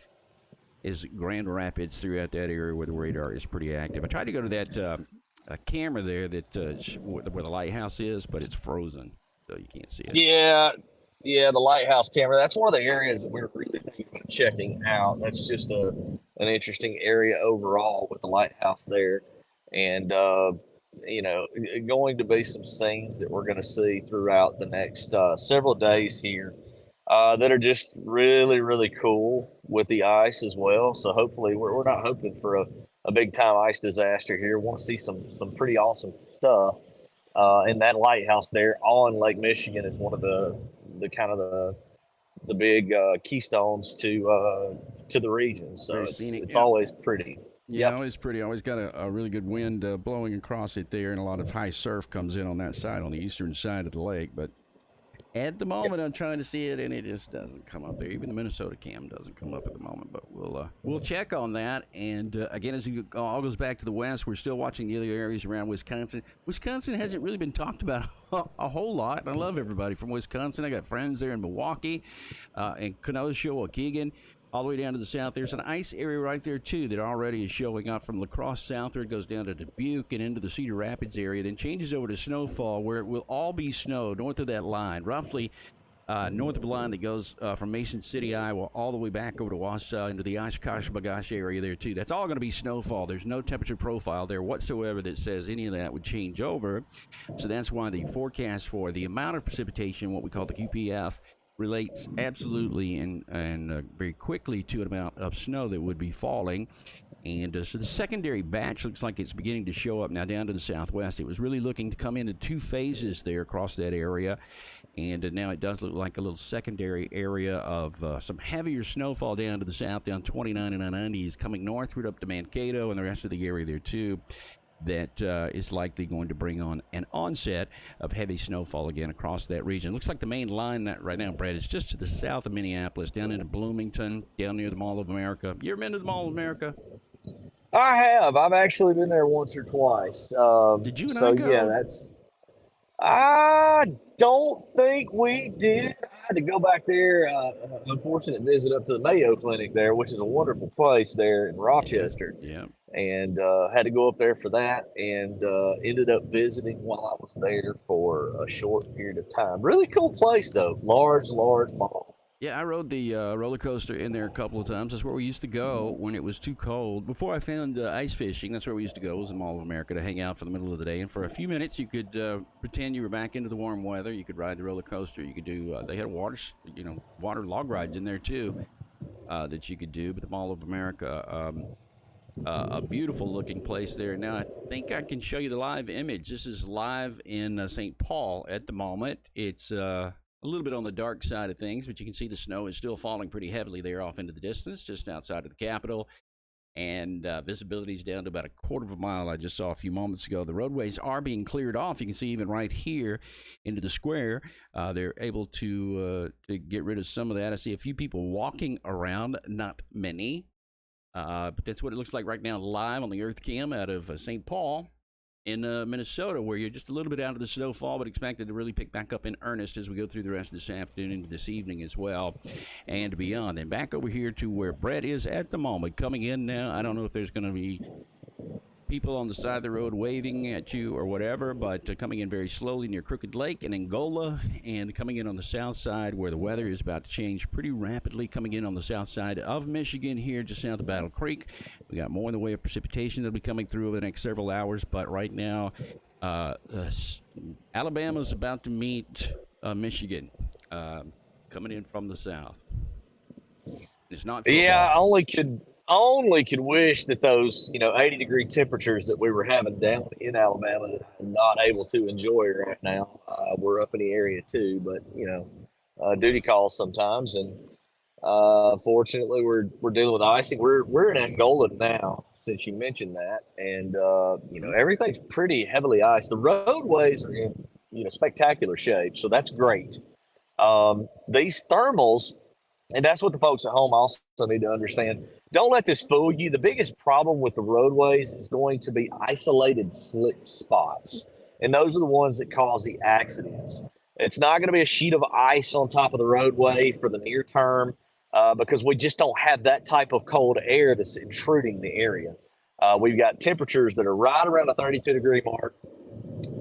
is Grand Rapids throughout that area where the radar is pretty active. I tried to go to that camera there that where the lighthouse is, but it's frozen, so you can't see it. Yeah, the lighthouse camera. That's one of the areas that we're really thinking about checking out. That's just an interesting area overall with the lighthouse there. And going to be some scenes that we're going to see throughout the next several days here that are just really, really cool with the ice as well. So hopefully we're not hoping for a big time ice disaster here. We want to see some pretty awesome stuff. And that lighthouse there on Lake Michigan is one of the kind of the big keystones to the region. So it's always pretty. Yeah, always pretty. Always got a really good wind blowing across it there, and a lot of high surf comes in on that side, on the eastern side of the lake. But at the moment, I'm trying to see it, and it just doesn't come up there. Even the Minnesota cam doesn't come up at the moment. But we'll check on that. And again, as it all goes back to the west, we're still watching the other areas around Wisconsin. Wisconsin hasn't really been talked about a whole lot. And I love everybody from Wisconsin. I got friends there in Milwaukee, and Kenosha, Waukegan. all the way down to the south. There's an ice area right there too that already is showing up from La Crosse southward, goes down to Dubuque and into the Cedar Rapids area, then changes over to snowfall where it will all be snow north of that line, roughly north of the line that goes from Mason City, Iowa, all the way back over to Wausau into the Oshkosh B'gosh area there too. That's all going to be snowfall. There's no temperature profile there whatsoever that says any of that would change over. So that's why the forecast for the amount of precipitation, what we call the QPF, relates absolutely and very quickly to an amount of snow that would be falling. And so the secondary batch looks like it's beginning to show up now down to the southwest. It was really looking to come in 2 phases there across that area. And now it does look like a little secondary area of some heavier snowfall down to the south, down 29 and 90 is coming northward up to Mankato and the rest of the area there too. That is likely going to bring on an onset of heavy snowfall again across that region. Looks like the main line right now, Brad, is just to the south of Minneapolis, down into Bloomington, down near the Mall of America. You ever been to the Mall of America? I have. I've actually been there once or twice. Did you and so I go? yeah, that's. I don't think we did. I had to go back there. Unfortunate visit up to the Mayo Clinic there, which is a wonderful place there in Rochester. Yeah. And had to go up there for that, and ended up visiting while I was there for a short period of time. Really cool place though, large mall. Yeah, I rode the roller coaster in there a couple of times. That's where we used to go when it was too cold. Before I found ice fishing, that's where we used to go, was the Mall of America, to hang out for the middle of the day. And for a few minutes, you could pretend you were back into the warm weather. You could ride the roller coaster. You could do, they had water log rides in there too that you could do. But the Mall of America, a beautiful looking place there. Now, I think I can show you the live image. This is live in St. Paul at the moment. It's a little bit on the dark side of things, but you can see the snow is still falling pretty heavily there off into the distance, just outside of the Capitol. And visibility is down to about a quarter of a mile. I just saw a few moments ago. The roadways are being cleared off. You can see even right here into the square, they're able to get rid of some of that. I see a few people walking around, not many. But that's what it looks like right now live on the Earth Cam out of St. Paul in Minnesota, where you're just a little bit out of the snowfall, but expected to really pick back up in earnest as we go through the rest of this afternoon into this evening as well and beyond. And back over here to where Brett is at the moment, coming in now. I don't know if there's going to be people on the side of the road waving at you or whatever, but coming in very slowly near Crooked Lake and Angola, and coming in on the south side where the weather is about to change pretty rapidly, coming in on the south side of Michigan here just south of Battle Creek. We got more in the way of precipitation that'll be coming through over the next several hours, but right now Alabama's about to meet Michigan coming in from the south. It's not football. Yeah, I only could wish that those 80-degree temperatures that we were having down in Alabama that I'm not able to enjoy right now. We're up in the area too, but duty calls sometimes, and fortunately we're dealing with icing. We're in Angola now, since you mentioned that, and everything's pretty heavily iced. The roadways are in spectacular shape, so that's great. These thermals. And that's what the folks at home also need to understand. Don't let this fool you. The biggest problem with the roadways is going to be isolated slip spots. And those are the ones that cause the accidents. It's not going to be a sheet of ice on top of the roadway for the near term because we just don't have that type of cold air that's intruding the area. We've got temperatures that are right around the 32-degree mark.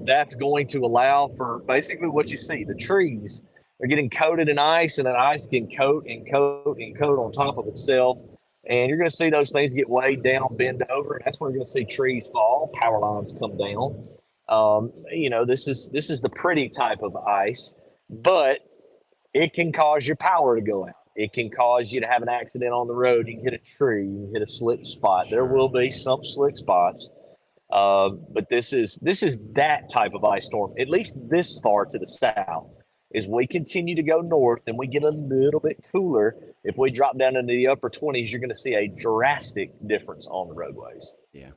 That's going to allow for basically what you see. The trees are getting coated in ice, and that ice can coat and coat and coat on top of itself. And you're going to see those things get weighed down, bend over. And that's where you're going to see trees fall, power lines come down. This is the pretty type of ice, but it can cause your power to go out. It can cause you to have an accident on the road. You can hit a tree, you can hit a slick spot. There will be some slick spots. But this is that type of ice storm, at least this far to the south. As we continue to go north and we get a little bit cooler, if we drop down into the upper 20s, you're going to see a drastic difference on the roadways. Yeah.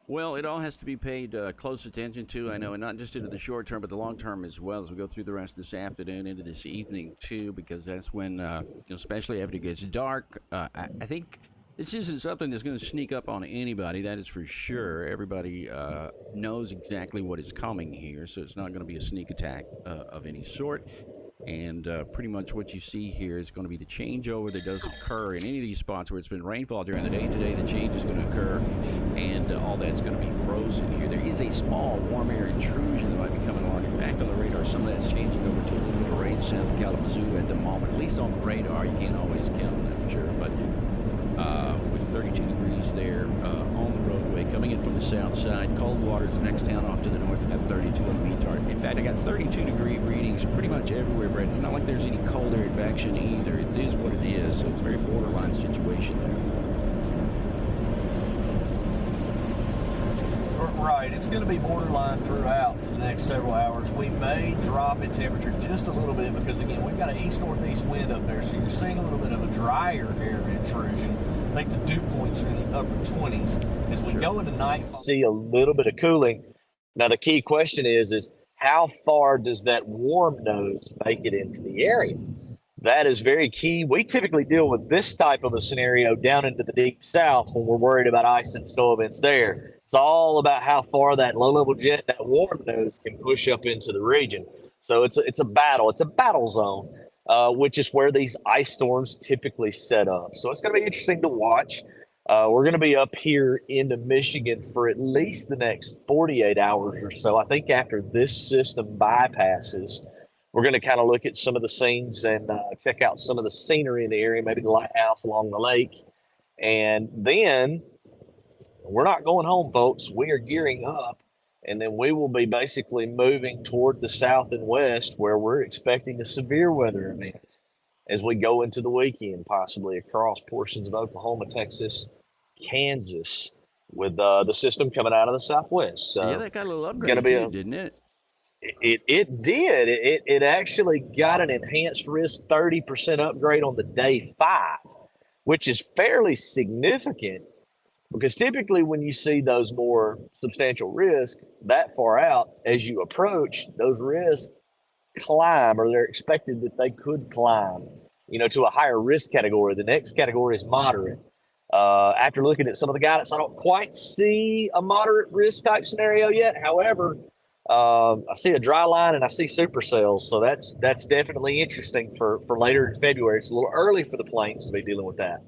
Well, it all has to be paid close attention to, I know, and not just into the short term, but the long term as well as we go through the rest of this afternoon into this evening, too, because that's when, especially after it gets dark, I think this isn't something that's going to sneak up on anybody, that is for sure. Everybody knows exactly what is coming here, so it's not going to be a sneak attack of any sort. And pretty much what you see here is going to be the changeover that does occur in any of these spots where it's been rainfall during the day. Today, the change is going to occur, and all that's going to be frozen here. There is a small warm air intrusion that might be coming along. In fact, on the radar, some of that's changing over to a little bit of rain south of Kalamazoo at the moment, at least on the radar. You can't always count on that for sure, but with 32 degrees there on the roadway coming in from the south side. Coldwater's the next town off to the north. I got 32 on the mean target. In fact, I got 32-degree readings pretty much everywhere, Brett. It's not like there's any cold air advection either. It is what it is, so it's a very borderline situation there. Right, it's going to be borderline throughout for the next several hours. We may drop in temperature just a little bit because, again, we've got an east-northeast wind up there, so you're seeing a little bit of a drier air intrusion. I think the dew points are in the upper 20s. As we go into night, See a little bit of cooling. Now, the key question is how far does that warm nose make it into the area? That is very key. We typically deal with this type of a scenario down into the deep south when we're worried about ice and snow events there. It's all about how far that low-level jet, that warm nose, can push up into the region. So it's a battle. It's a battle zone, which is where these ice storms typically set up. So it's going to be interesting to watch. We're going to be up here into Michigan for at least the next 48 hours or so. I think after this system bypasses, we're going to kind of look at some of the scenes and check out some of the scenery in the area, maybe the lighthouse along the lake. And then we're not going home, folks. We are gearing up, and then we will be basically moving toward the south and west where we're expecting a severe weather event as we go into the weekend, possibly across portions of Oklahoma, Texas, Kansas, with the system coming out of the southwest. So Yeah, that got a little upgrade too, didn't it? it did. It actually got an enhanced risk 30% upgrade on the day 5, which is fairly significant because typically when you see those more substantial risks that far out, as you approach, those risks climb, or they're expected that they could climb, to a higher risk category. The next category is moderate. After looking at some of the guidance, I don't quite see a moderate risk type scenario yet. However, I see a dry line and I see supercells, so that's definitely interesting for later in February. It's a little early for the plains to be dealing with that.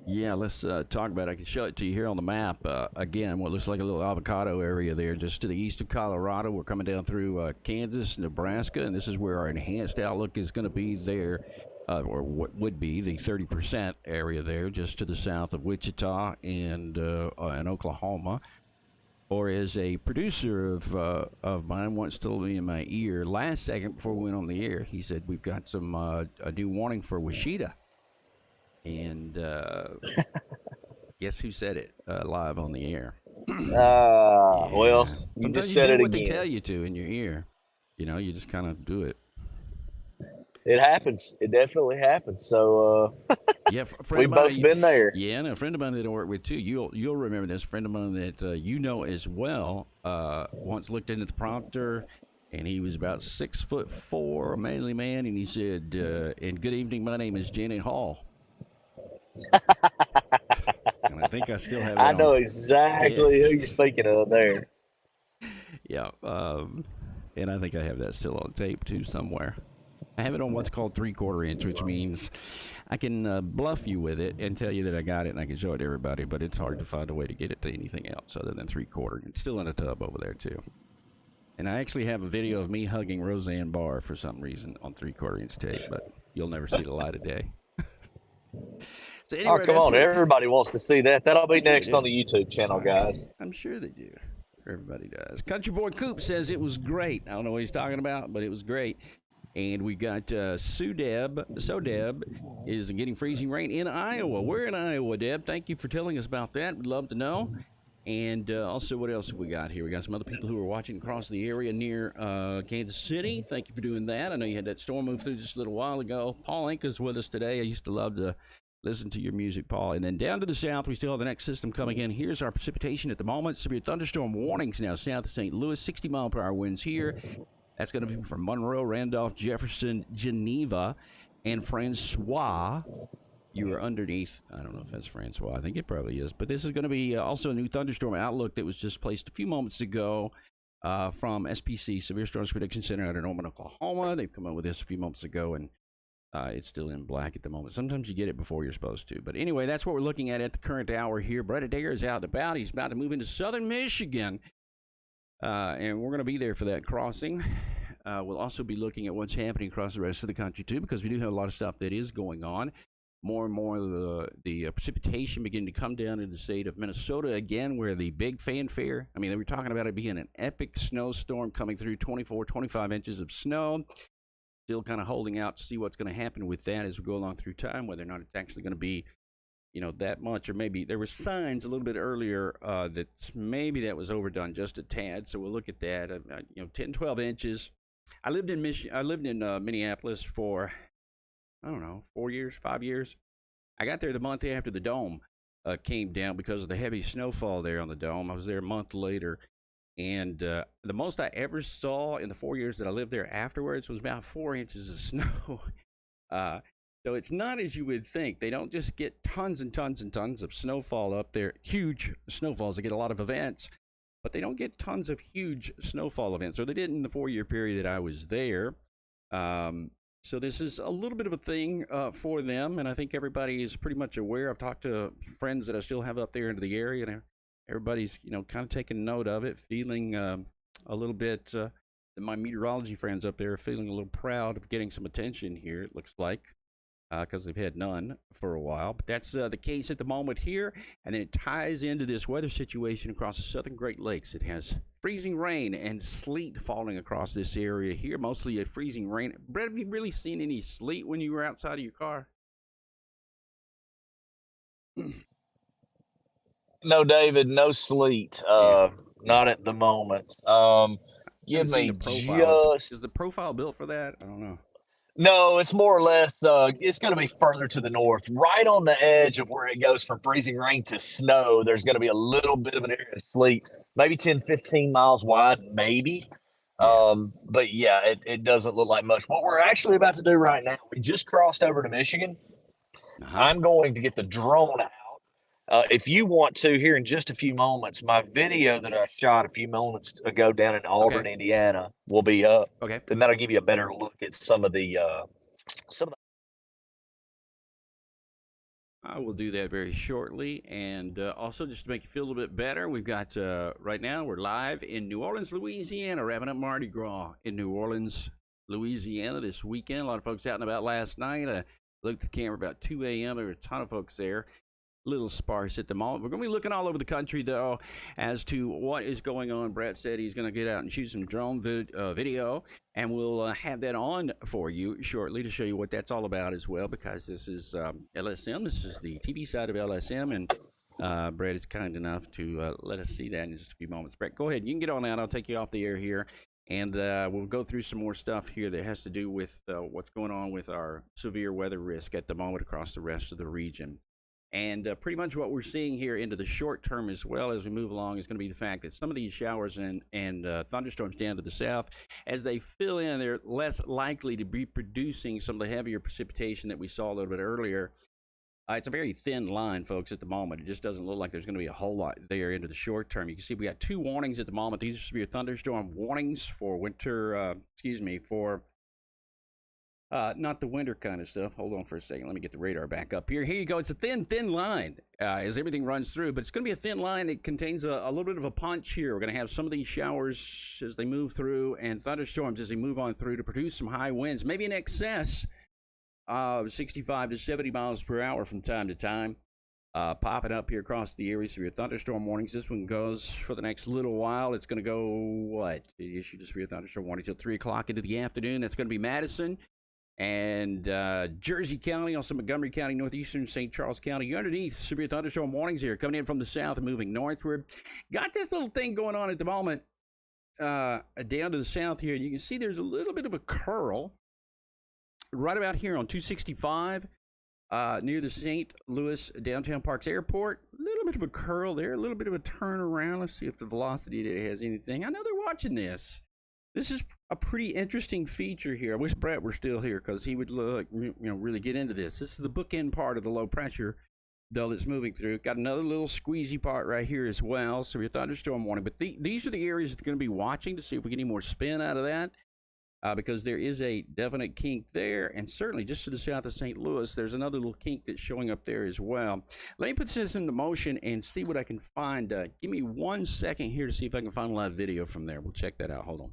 Yeah, let's talk about it. I can show it to you here on the map. Again, what looks like a little avocado area there just to the east of Colorado. We're coming down through Kansas, Nebraska, and this is where our enhanced outlook is going to be there, or what would be the 30% area there just to the south of Wichita and Oklahoma. Or as a producer of mine once told me in my ear last second before we went on the air, he said, we've got some a new warning for Wichita. And guess who said it live on the air? Well, you sometimes just said do it what again. they tell you to in your ear. You just kind of do it. It happens. It definitely happens. So Yeah, we've both been there. Yeah, and a friend of mine that I work with too. You'll remember this. A friend of mine that as well. Once looked into the prompter, and he was about 6'4", a manly man, and he said, "And good evening, my name is Janet Hall." And I think I still have it I know on. exactly who you're speaking of there. Yeah, and I think I have that still on tape too somewhere. I have it on what's called 3/4 inch, which means I can bluff you with it and tell you that I got it and I can show it to everybody, but it's hard to find a way to get it to anything else other than 3/4. It's still in a tub over there too. And I actually have a video of me hugging Roseanne Barr for some reason on 3/4 inch tape, but you'll never see the light of day. So anyway, Oh, come on. Everybody wants to see that. That'll be next do. on the YouTube channel, guys. I'm sure they do. Everybody does. Country Boy Coop says it was great. I don't know what he's talking about, but it was great. And we got Sodeb is getting freezing rain in Iowa. We're in Iowa, Deb. Thank you for telling us about that. We'd love to know. And also, what else have we got here? We got some other people who are watching across the area near Kansas City. Thank you for doing that. I know you had that storm move through just a little while ago. Paul Inca's with us today. I used to love to listen to your music, Paul. And then down to the south, we still have the next system coming in. Here's our precipitation at the moment. Severe thunderstorm warnings now south of St. Louis. 60-mile-per-hour winds here. That's going to be from Monroe, Randolph, Jefferson, Geneva, and Francois. You are underneath. I don't know if that's Francois. I think it probably is. But this is going to be also a new thunderstorm outlook that was just placed a few moments ago. from SPC, Severe Storms Prediction Center out of Norman, Oklahoma. They've come up with this a few months ago, and it's still in black at the moment. Sometimes you get it before you're supposed to. But anyway, that's what we're looking at the current hour here. Brett Adair is out and about. He's about to move into southern Michigan, and we're going to be there for that crossing. We'll also be looking at what's happening across the rest of the country, too, because we do have a lot of stuff that is going on. More and more of the precipitation beginning to come down in the state of Minnesota again, where the big fanfare, I mean, they were talking about it being an epic snowstorm coming through, 24, 25 inches of snow. Still kind of holding out to see what's going to happen with that as we go along through time, whether or not it's actually going to be, that much, or maybe there were signs a little bit earlier that maybe that was overdone just a tad. So we'll look at that. 10, 12 inches. I lived in Minneapolis for, I don't know, 4 years, 5 years. I got there the month after the dome came down because of the heavy snowfall there on the dome. I was there a month later, and the most I ever saw in the 4 years that I lived there afterwards was about 4 inches of snow. So it's not as you would think. They don't just get tons and tons and tons of snowfall up there, huge snowfalls. They get a lot of events, but they don't get tons of huge snowfall events. So they did in the 4-year period that I was there. So this is a little bit of a thing for them, and I think everybody is pretty much aware. I've talked to friends that I still have up there into the area, and everybody's, kind of taking note of it, feeling a little bit, my meteorology friends up there are feeling a little proud of getting some attention here, it looks like, because they've had none for a while. But that's the case at the moment here, and then it ties into this weather situation across the southern Great Lakes. It has freezing rain and sleet falling across this area here, mostly a freezing rain. Brett, have you really seen any sleet when you were outside of your car? No, David, no sleet. Not at the moment. Give Haven't seen me the profile. just. Is the profile built for that? I don't know. No, it's more or less. It's going to be further to the north, right on the edge of where it goes from freezing rain to snow. There's going to be a little bit of an area of sleet, maybe 10, 15 miles wide, maybe. But yeah, it doesn't look like much. What we're actually about to do right now, we just crossed over to Michigan. I'm going to get the drone out. If you want to, here in just a few moments, my video that I shot a few moments ago down in Auburn, Indiana, will be up. Okay. And that'll give you a better look at some of the. I will do that very shortly. And also, just to make you feel a little bit better, we've got, right now, we're live in New Orleans, Louisiana, wrapping up Mardi Gras in New Orleans, Louisiana this weekend. A lot of folks out and about last night. I looked at the camera about 2 a.m. There were a ton of folks there. A little sparse at the moment. We're going to be looking all over the country, though, as to what is going on. Brett said he's going to get out and shoot some drone video, and we'll have that on for you shortly to show you what that's all about as well, because this is LSM. This is the TV side of LSM, and Brett is kind enough to let us see that in just a few moments. Brett, go ahead. You can get on out. I'll take you off the air here, and we'll go through some more stuff here that has to do with what's going on with our severe weather risk at the moment across the rest of the region. And pretty much what we're seeing here into the short term as well as we move along is going to be the fact that some of these showers and thunderstorms down to the south, as they fill in, they're less likely to be producing some of the heavier precipitation that we saw a little bit earlier. It's a very thin line, folks, at the moment. It just doesn't look like there's going to be a whole lot there into the short term. You can see we got 2 warnings at the moment. These are severe thunderstorm warnings for winter, not the winter kind of stuff. Hold on for a second. Let me get the radar back up here. Here you go. It's a thin line as everything runs through, but it's going to be a thin line. It contains a little bit of a punch here. We're going to have some of these showers as they move through and thunderstorms as they move on through to produce some high winds, maybe in excess of 65 to 70 miles per hour from time to time. Popping up here across the area. Severe thunderstorm warnings. This one goes for the next little while. It's going to go, issued a severe thunderstorm warning till 3 o'clock into the afternoon. That's going to be Madison and Jersey County, also Montgomery County, northeastern St. Charles County. You're underneath severe thunderstorm warnings here, coming in from the south and moving northward. Got this little thing going on at the moment down to the south here. You can see there's a little bit of a curl right about here on 265 near the St. Louis Downtown Parks Airport. A little bit of a curl there, a little bit of a turnaround. Let's see if the velocity data has anything. I know they're watching this. This is a pretty interesting feature here. I wish Brett were still here because he would really get into this. This is the bookend part of the low pressure though that's moving through. Got another little squeezy part right here as well. So your thunderstorm warning. But these are the areas that are going to be watching to see if we get any more spin out of that. Because there is a definite kink there, and certainly just to the south of St. Louis, there's another little kink that's showing up there as well. Let me put this into motion and see what I can find. Give me 1 second here to see if I can find a live video from there. We'll check that out. Hold on.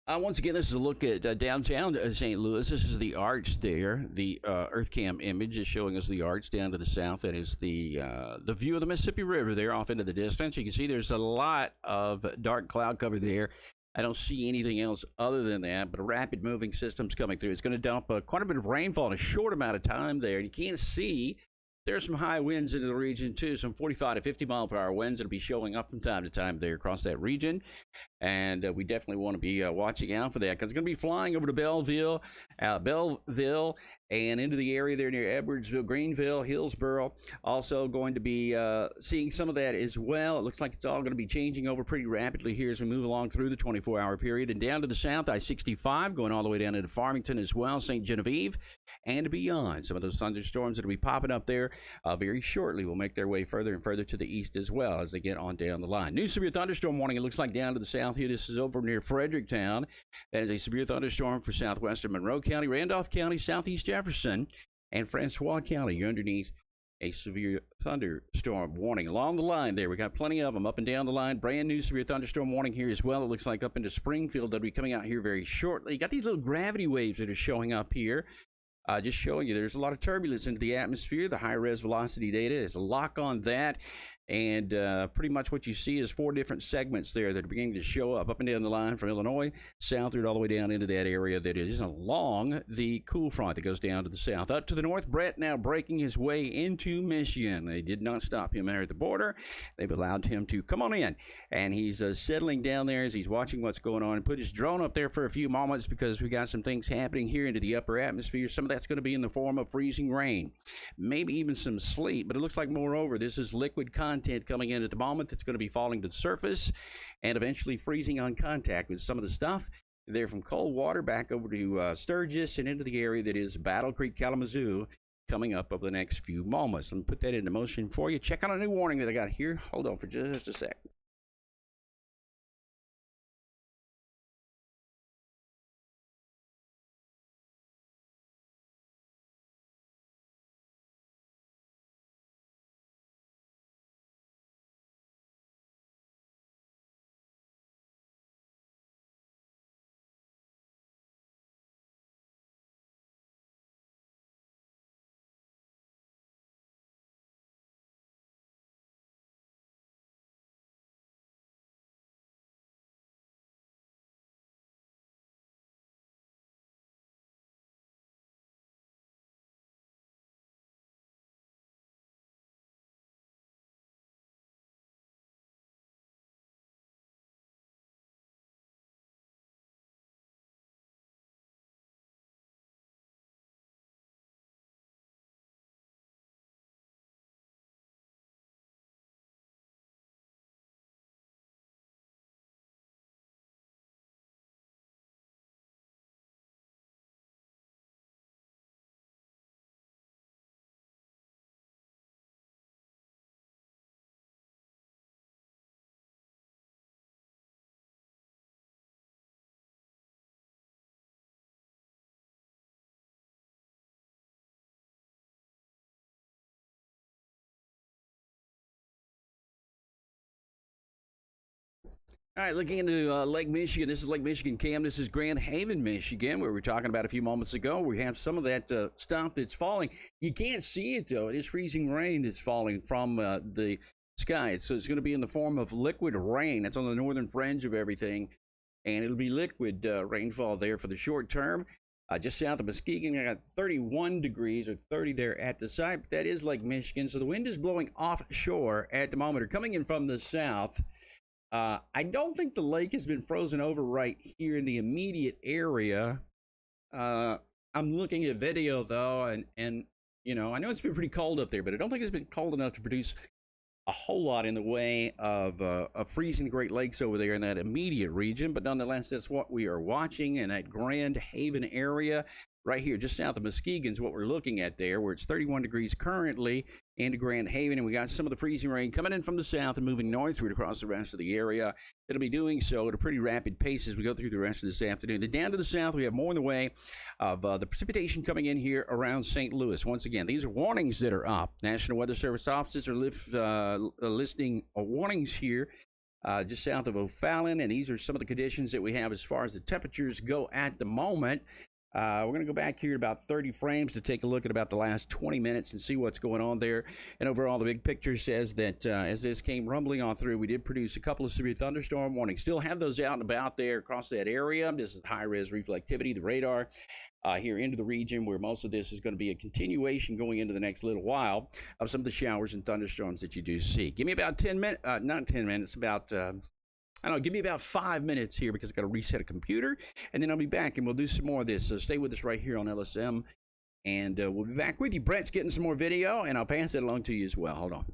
Once again, this is a look at downtown St. Louis. This is the arch there. The EarthCam image is showing us the arch down to the south. That is the view of the Mississippi River there off into the distance. You can see there's a lot of dark cloud cover there. I don't see anything else other than that, but a rapid moving system's coming through. It's going to dump quite a bit of rainfall in a short amount of time there. You can't see. There's some high winds into the region, too, some 45 to 50 mile per hour winds that'll be showing up from time to time there across that region. And we definitely want to be watching out for that because it's going to be flying over to Belleville, and into the area there near Edwardsville, Greenville, Hillsboro. Also going to be seeing some of that as well. It looks like it's all going to be changing over pretty rapidly here as we move along through the 24-hour period. And down to the south, I-65 going all the way down into Farmington as well, St. Genevieve, and beyond. Some of those thunderstorms that will be popping up there very shortly will make their way further and further to the east as well as they get on down the line. New severe thunderstorm warning. It looks like down to the south here. This is over near Fredericktown. That is a severe thunderstorm for southwestern Monroe County, Randolph County, southeast Jefferson, and Francois County. You're underneath a severe thunderstorm warning. Along the line there, we got plenty of them up and down the line. Brand new severe thunderstorm warning here as well. It looks like up into Springfield. They'll be coming out here very shortly. You got these little gravity waves that are showing up here. Just showing you there's a lot of turbulence into the atmosphere. The high res velocity data is a lock on that. And pretty much what you see is 4 different segments there that are beginning to show up and down the line from Illinois, southward all the way down into that area that is along the cool front that goes down to the south. Up to the north, Brett now breaking his way into Michigan. They did not stop him there at the border. They've allowed him to come on in. And he's settling down there as he's watching what's going on and put his drone up there for a few moments because we got some things happening here into the upper atmosphere. Some of that's going to be in the form of freezing rain, maybe even some sleet. But it looks like, moreover, this is liquid content coming in at the moment that's going to be falling to the surface and eventually freezing on contact with some of the stuff there from Coldwater back over to Sturgis and into the area that is Battle Creek, Kalamazoo, coming up over the next few moments. Let me put that into motion for you. Check out a new warning that I got here. Hold on for just a sec. All right, looking into Lake Michigan. This is Lake Michigan, Cam. This is Grand Haven, Michigan, where we were talking about a few moments ago. We have some of that stuff that's falling. You can't see it, though. It is freezing rain that's falling from the sky. So it's going to be in the form of liquid rain. That's on the northern fringe of everything. And it'll be liquid rainfall there for the short term. Just south of Muskegon, I got 31 degrees or 30 there at the site. But that is Lake Michigan. So the wind is blowing offshore at the moment, or coming in from the south. I don't think the lake has been frozen over right here in the immediate area. I'm looking at video though, and you know, I know it's been pretty cold up there, but I don't think it's been cold enough to produce a whole lot in the way of freezing the Great Lakes over there in that immediate region. But nonetheless, that's what we are watching in that Grand Haven area right here, just south of Muskegon is what we're looking at there, where it's 31 degrees currently into Grand Haven, and we got some of the freezing rain coming in from the south and moving northward across the rest of the area. It'll be doing so at a pretty rapid pace as we go through the rest of this afternoon. Then down to the south, we have more in the way of the precipitation coming in here around St. Louis. Once again, these are warnings that are up. National Weather Service offices are listing warnings here just south of O'Fallon, and these are some of the conditions that we have as far as the temperatures go at the moment. We're going to go back here about 30 frames to take a look at about the last 20 minutes and see what's going on there. And overall, the big picture says that as this came rumbling on through, we did produce a couple of severe thunderstorm warnings. Still have those out and about there across that area. This is high-res reflectivity, the radar here into the region, where most of this is going to be a continuation going into the next little while of some of the showers and thunderstorms that you do see. Give me about 10 minutes, not 10 minutes, about I don't know, give me about 5 minutes here because I've got to reset a computer, and then I'll be back and we'll do some more of this. So stay with us right here on LSM, and we'll be back with you. Brett's getting some more video, and I'll pass it along to you as well. Hold on.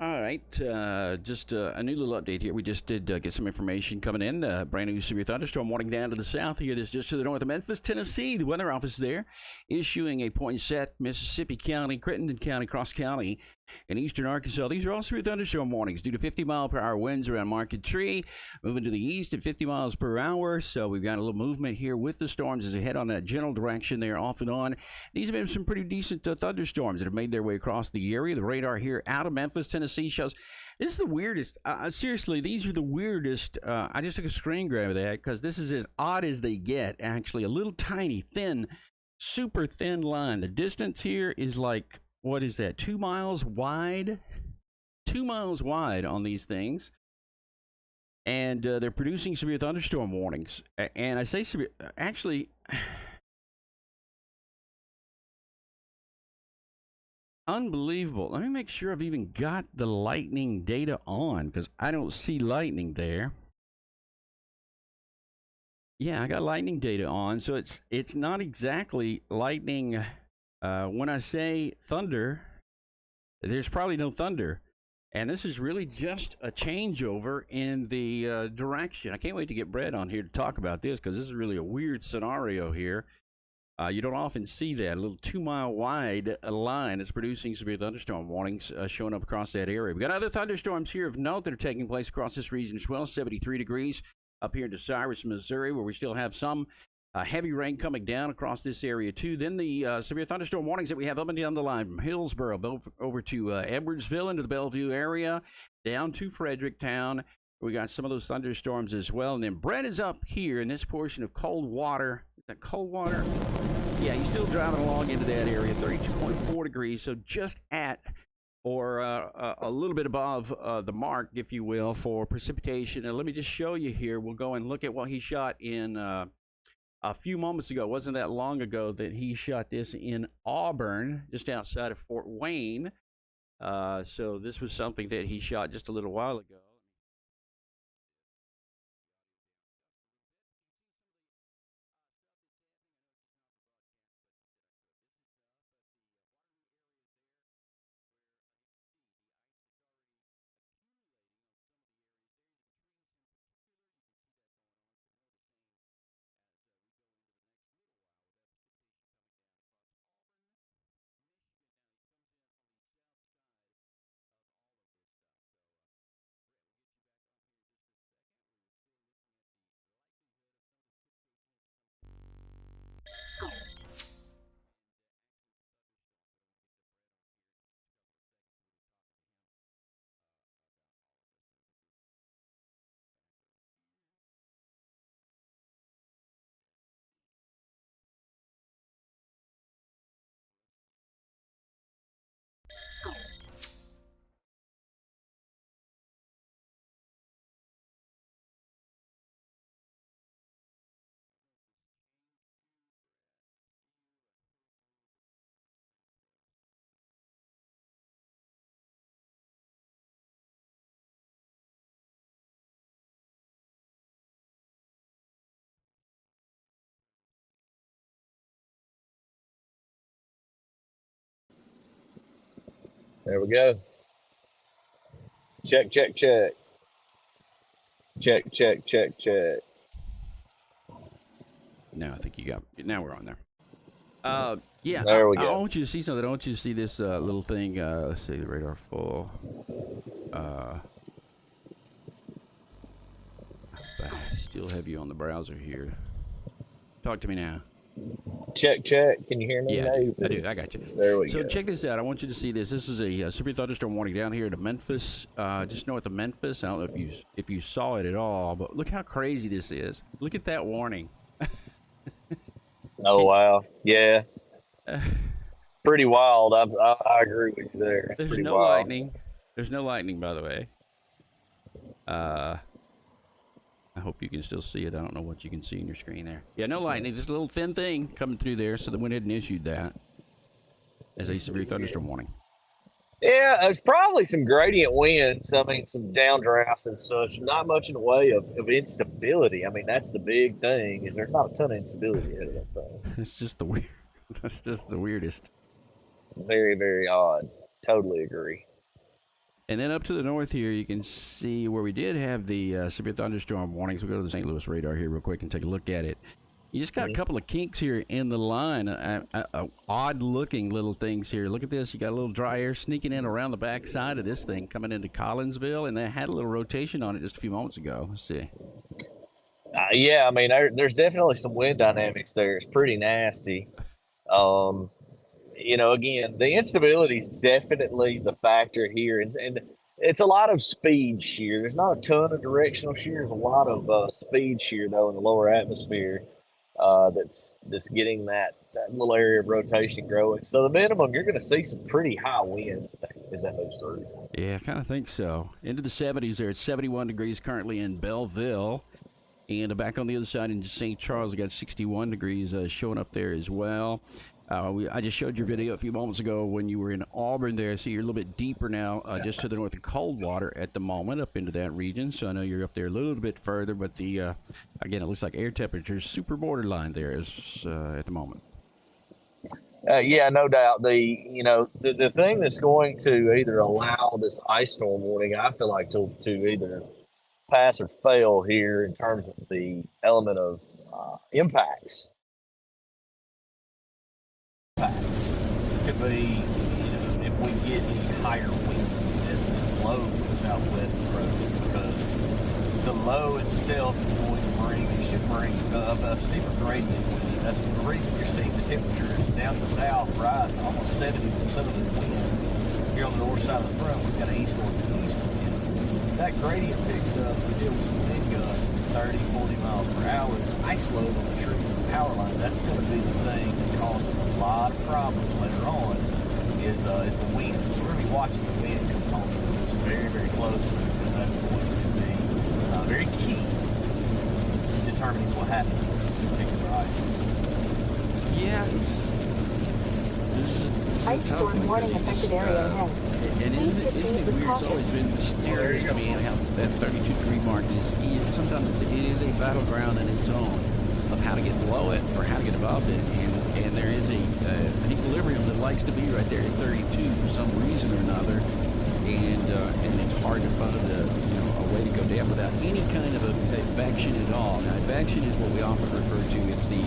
All right, just a new little update here. We just did get some information coming in. Brand new severe thunderstorm warning down to the south here. This just to the north of Memphis, Tennessee. The weather office there issuing a Poinsett, Mississippi County, Crittenden County, Cross County, and eastern Arkansas. These are all severe thunderstorm warnings due to 50-mile-per-hour winds around Market Tree, moving to the east at 50 miles per hour. So we've got a little movement here with the storms as they head on that general direction there off and on. These have been some pretty decent thunderstorms that have made their way across the area. The radar here out of Memphis, Tennessee shows this is the weirdest. Seriously, these are the weirdest. I just took a screen grab of that because this is as odd as they get, actually. A little tiny, thin, super thin line. The distance here is like, what is that, 2 miles wide? 2 miles wide on these things. And they're producing severe thunderstorm warnings. And I say severe, actually, unbelievable. Let me make sure I've even got the lightning data on because I don't see lightning there. Yeah, I got lightning data on, so it's not exactly lightning. When I say thunder, there's probably no thunder. And this is really just a changeover in the direction. I can't wait to get Brett on here to talk about this because this is really a weird scenario here. You don't often see that, a little 2 mile wide line that's producing severe thunderstorm warnings showing up across that area. We've got other thunderstorms here of note that are taking place across this region as well. 73 degrees up here in Cyrus, Missouri, where we still have some heavy rain coming down across this area too. Then the severe thunderstorm warnings that we have up and down the line from Hillsboro over to Edwardsville into the Bellevue area, down to Fredericktown. We got some of those thunderstorms as well. And then Brett is up here in this portion of Coldwater. Is that Coldwater? Yeah, he's still driving along into that area, 32.4 degrees. So just at or a little bit above the mark, if you will, for precipitation. And let me just show you here. We'll go and look at what he shot in a few moments ago. It wasn't that long ago that he shot this in Auburn, just outside of Fort Wayne. So this was something that he shot just a little while ago. There we go. Check, check, check. Check, check, check, check. No, I think you got. Now we're on there. Yeah. There we go. I want you to see something. I want you to see this little thing. Let's see the radar full. I still have you on the browser here. Talk to me now. Check, check. Can you hear me? Yeah, I do. I got you. There we go. So check this out. I want you to see this. This is a severe thunderstorm warning down here to Memphis, just north of Memphis. I don't know if you saw it at all, but look how crazy this is. Look at that warning. Oh wow, yeah, pretty wild. I agree with you there. There's pretty no wild. lightning. There's no lightning, by the way. I hope you can still see it. I don't know what you can see in your screen there. Yeah, no lightning. Just a little thin thing coming through there. So they went ahead and issued that as a severe thunderstorm warning. Yeah, there's probably some gradient winds. I mean, some downdrafts and such. Not much in the way of instability. I mean, that's the big thing. Is there's not a ton of instability in that thing. It's just the weird. That's just the weirdest. Very, very odd. Totally agree. And then up to the north here, you can see where we did have the severe thunderstorm warnings. We'll go to the St. Louis radar here real quick and take a look at it. You just got a couple of kinks here in the line, odd-looking little things here. Look at this. You got a little dry air sneaking in around the back side of this thing coming into Collinsville, and they had a little rotation on it just a few moments ago. Let's see. Yeah, I mean, there's definitely some wind dynamics there. It's pretty nasty. You know, again, the instability is definitely the factor here, and it's a lot of speed shear. There's not a ton of directional shear. There's a lot of speed shear though in the lower atmosphere. That's getting that little area of rotation growing. So the minimum, you're going to see some pretty high winds as that moves through. Yeah, I kind of think so. Into the 70s there. It's 71 degrees currently in Belleville. And back on the other side in St. Charles, we got 61 degrees showing up there as well. I just showed your video a few moments ago when you were in Auburn there. So you're a little bit deeper now, just to the north of Coldwater at the moment, up into that region. So I know you're up there a little bit further, but again, it looks like air temperature is super borderline there at the moment. Yeah, no doubt. The thing that's going to either allow this ice storm warning, I feel like, to either pass or fail here in terms of the element of impacts. Could be, if we get any higher winds as this low from the southwest approaches, because the low itself is going to bring a steeper gradient with it. That's the reason you're seeing the temperatures down the south rise to almost 70% of the wind. Here on the north side of the front, we've got an east northeast wind. That gradient picks up, we deal with some wind gusts, 30, 40 miles per hour. This ice load on the trees and the power lines, that's going to be the thing that causes a lot of problems later on is the wind. So we're going to be watching the wind component of this very, very closely, because that's going to be very key in determining what happens with this particular ice. Yeah, Ice storm warning affected area ahead. And isn't it weird? It's always been mysterious to me how that 32-degree mark is. Sometimes it is a battleground in its own of how to get below it or how to get above it. And there is an equilibrium that likes to be right there at 32 for some reason or another. And it's hard to find a way to go down without any kind of advection at all. Now, advection is what we often refer to. It's the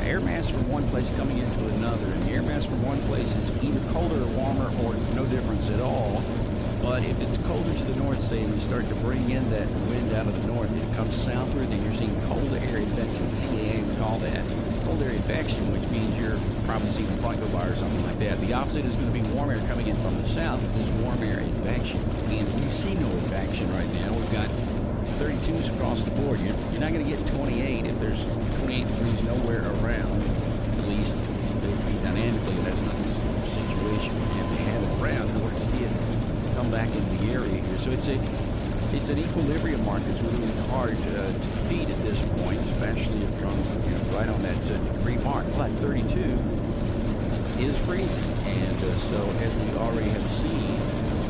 air mass from one place coming into another, and the air mass from one place is either colder or warmer or no difference at all. But if it's colder to the north, say, and we start to bring in that wind out of the north, it comes southward, then you're seeing cold air advection, CAA we call that, cold air advection, which means you're probably seeing a fungal fire or something like that. The opposite is going to be warm air coming in from the south, this warm air advection. And we see no advection right now. We've got 32s across the board. You're not going to get 28 if there's 28 degrees nowhere around. At least dynamically, that's not the situation. We have to have it around in order to see it come back into the area here. So it's an equilibrium mark that's really hard to defeat at this point, especially if you're on, right on that degree mark. But 32 is freezing, and so as we already have seen,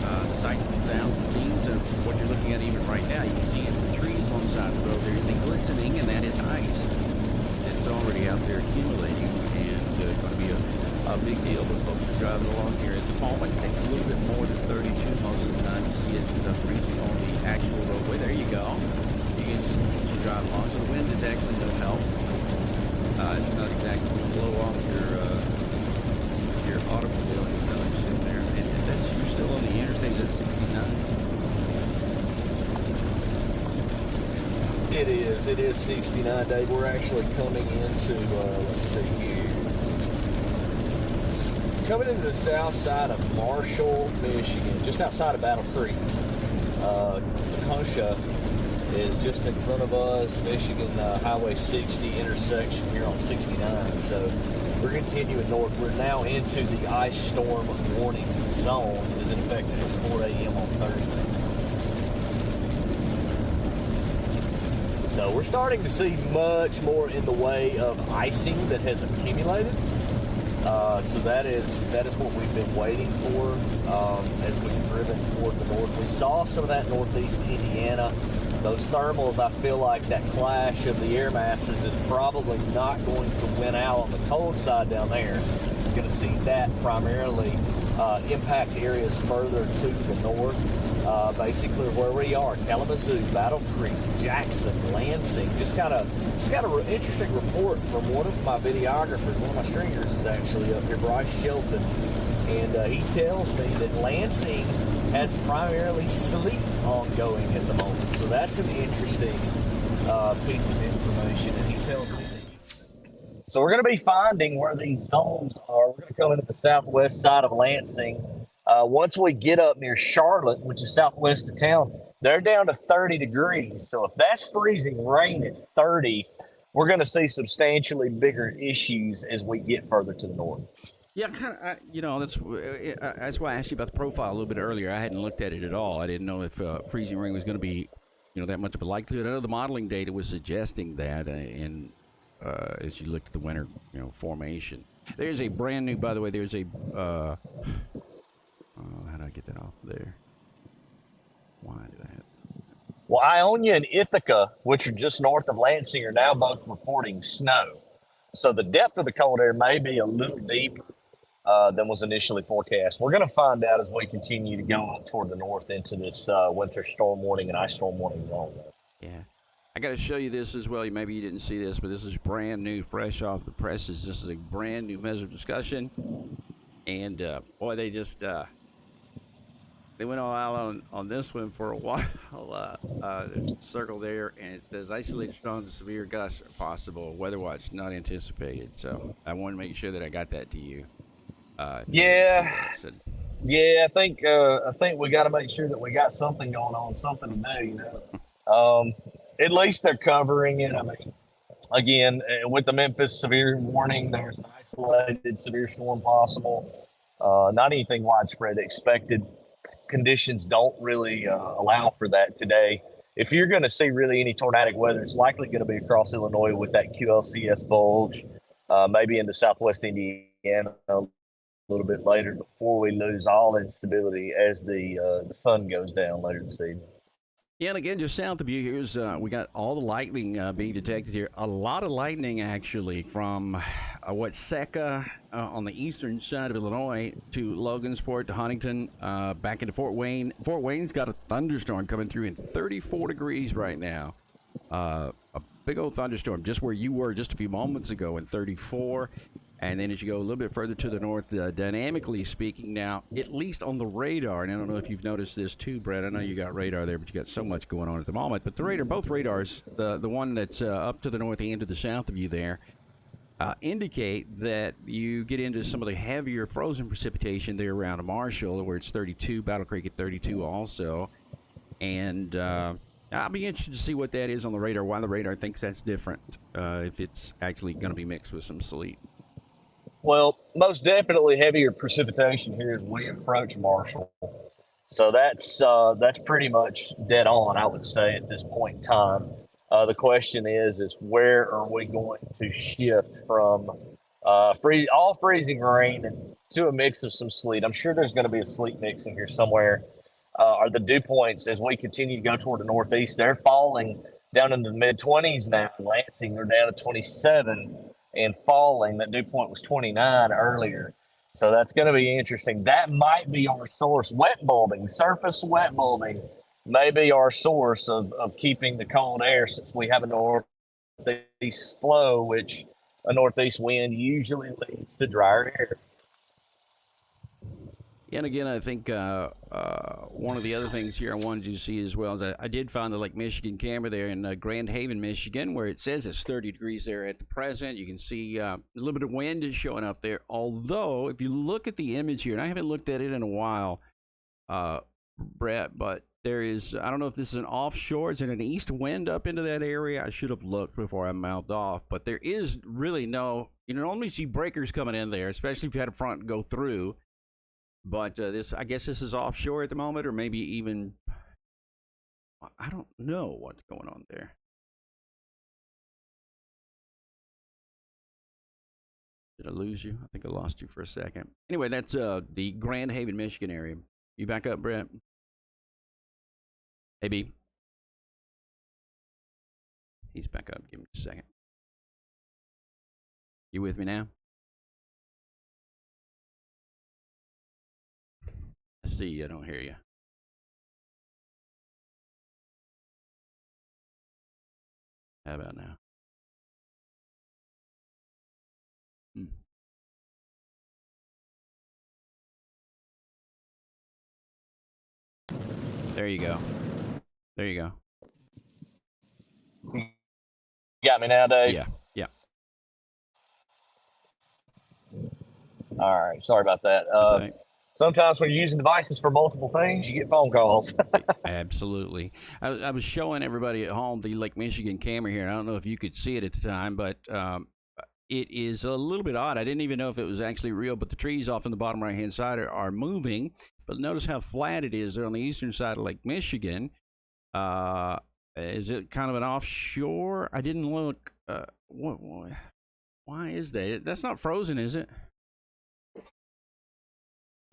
the sights and sounds and scenes of what you're looking at even right now, you can see in the trees on the side of the road there is a glistening, and that is ice that's already out there accumulating, and going to be a big deal. But folks are driving along here at the moment. It takes a little bit more than 32 most of the time to see it freezing on the actual roadway. There you go. You can drive along. So the wind is actually no help. It's not exactly going to blow off your automobile anytime soon there. And you're still on the interstate. That's 69. It is 69, Dave. We're actually coming into, let's see here. Coming into the south side of Marshall, Michigan, just outside of Battle Creek. Tecumseh is just in front of us, Michigan Highway 60 intersection here on 69. So we're continuing north. We're now into the ice storm warning zone. It is in effect until 4 a.m. on Thursday. So we're starting to see much more in the way of icing that has accumulated. So that is what we've been waiting for as we've driven toward the north. We saw some of that northeast Indiana. Those thermals, I feel like that clash of the air masses is probably not going to win out on the cold side down there. You're going to see that primarily impact areas further to the north. Basically where we are, Kalamazoo, Battle Creek, Jackson, Lansing. Just got an interesting report from one of my videographers, one of my stringers is actually up here, Bryce Shelton. And he tells me that Lansing has primarily sleet ongoing at the moment. So that's an interesting piece of information. And he tells me that. So we're going to be finding where these zones are. We're going to come into the southwest side of Lansing. Once we get up near Charlotte, which is southwest of town, they're down to 30 degrees. So if that's freezing rain at 30, we're going to see substantially bigger issues as we get further to the north. Yeah, kind of. That's why I asked you about the profile a little bit earlier. I hadn't looked at it at all. I didn't know if freezing rain was going to be, that much of a likelihood. I know the modeling data was suggesting that, as you looked at the winter, formation. There's a brand new, by the way. There's a. How do I get that off there? Why did I have? Well, Ionia and Ithaca, which are just north of Lansing, are now both reporting snow. So the depth of the cold air may be a little deeper than was initially forecast. We're going to find out as we continue to go up toward the north into this winter storm warning and ice storm warning zone. Yeah. I got to show you this as well. Maybe you didn't see this, but this is brand new, fresh off the presses. This is a brand new measure of discussion. And, boy, they just... They went all out on this one for a while. Circle there, and it says isolated strong to severe gusts are possible. Weather watch not anticipated. So I want to make sure that I got that to you. Yeah, I think we got to make sure that we got something going on, something to do. At least they're covering it. I mean, again, with the Memphis severe warning, there's an isolated severe storm possible. Not anything widespread expected. Conditions don't really allow for that today. If you're going to see really any tornadic weather, it's likely going to be across Illinois with that QLCS bulge, maybe into southwest Indiana a little bit later before we lose all instability as the sun goes down later this evening. Yeah, and again, just south of you, here's we got all the lightning being detected here. A lot of lightning, actually, from Watseka on the eastern side of Illinois to Logansport to Huntington, back into Fort Wayne. Fort Wayne's got a thunderstorm coming through in 34 degrees right now. A big old thunderstorm just where you were just a few moments ago in 34. And then as you go a little bit further to the north, dynamically speaking now, at least on the radar, and I don't know if you've noticed this too, Brett, I know you got radar there, but you got so much going on at the moment, but the radar, both radars, the one that's up to the north and to the south of you there, indicate that you get into some of the heavier frozen precipitation there around Marshall, where it's 32, Battle Creek at 32 also, and I'll be interested to see what that is on the radar, why the radar thinks that's different, if it's actually going to be mixed with some sleet. Well, most definitely heavier precipitation here as we approach Marshall. So that's pretty much dead on, I would say, at this point in time. The question is where are we going to shift from all freezing rain to a mix of some sleet? I'm sure there's going to be a sleet mix in here somewhere. Are the dew points as we continue to go toward the northeast? They're falling down into the mid-20s now. Lansing, they're down to 27. And falling. That dew point was 29 earlier. So that's going to be interesting. That might be our source. Wet bulbing, surface wet bulbing may be our source of keeping the cold air, since we have a northeast flow, which a northeast wind usually leads to drier air. And again, I think one of the other things here I wanted you to see as well is I did find the Lake Michigan camera there in Grand Haven, Michigan, where it says it's 30 degrees there at the present. You can see a little bit of wind is showing up there. Although, if you look at the image here, and I haven't looked at it in a while, Brett, but there is, I don't know if this is an offshore, is it an east wind up into that area? I should have looked before I mouthed off, but there is really no, normally you see breakers coming in there, especially if you had a front go through. But I guess this is offshore at the moment, or maybe even, I don't know what's going on there. Did I lose you? I think I lost you for a second. Anyway, that's the Grand Haven, Michigan area. You back up, Brett? Maybe. He's back up. Give me a second. You with me now? See, I don't hear you. How about now? There you go. There you go. You got me now, Dave? Yeah, yeah. All right. Sorry about that. That's all right. Sometimes when you're using devices for multiple things, you get phone calls. Absolutely. I was showing everybody at home the Lake Michigan camera here. I don't know if you could see it at the time, but it is a little bit odd. I didn't even know if it was actually real, but the trees off on the bottom right-hand side are moving. But notice how flat it is. They're on the eastern side of Lake Michigan. Is it kind of an offshore? I didn't look. Why is that? That's not frozen, is it?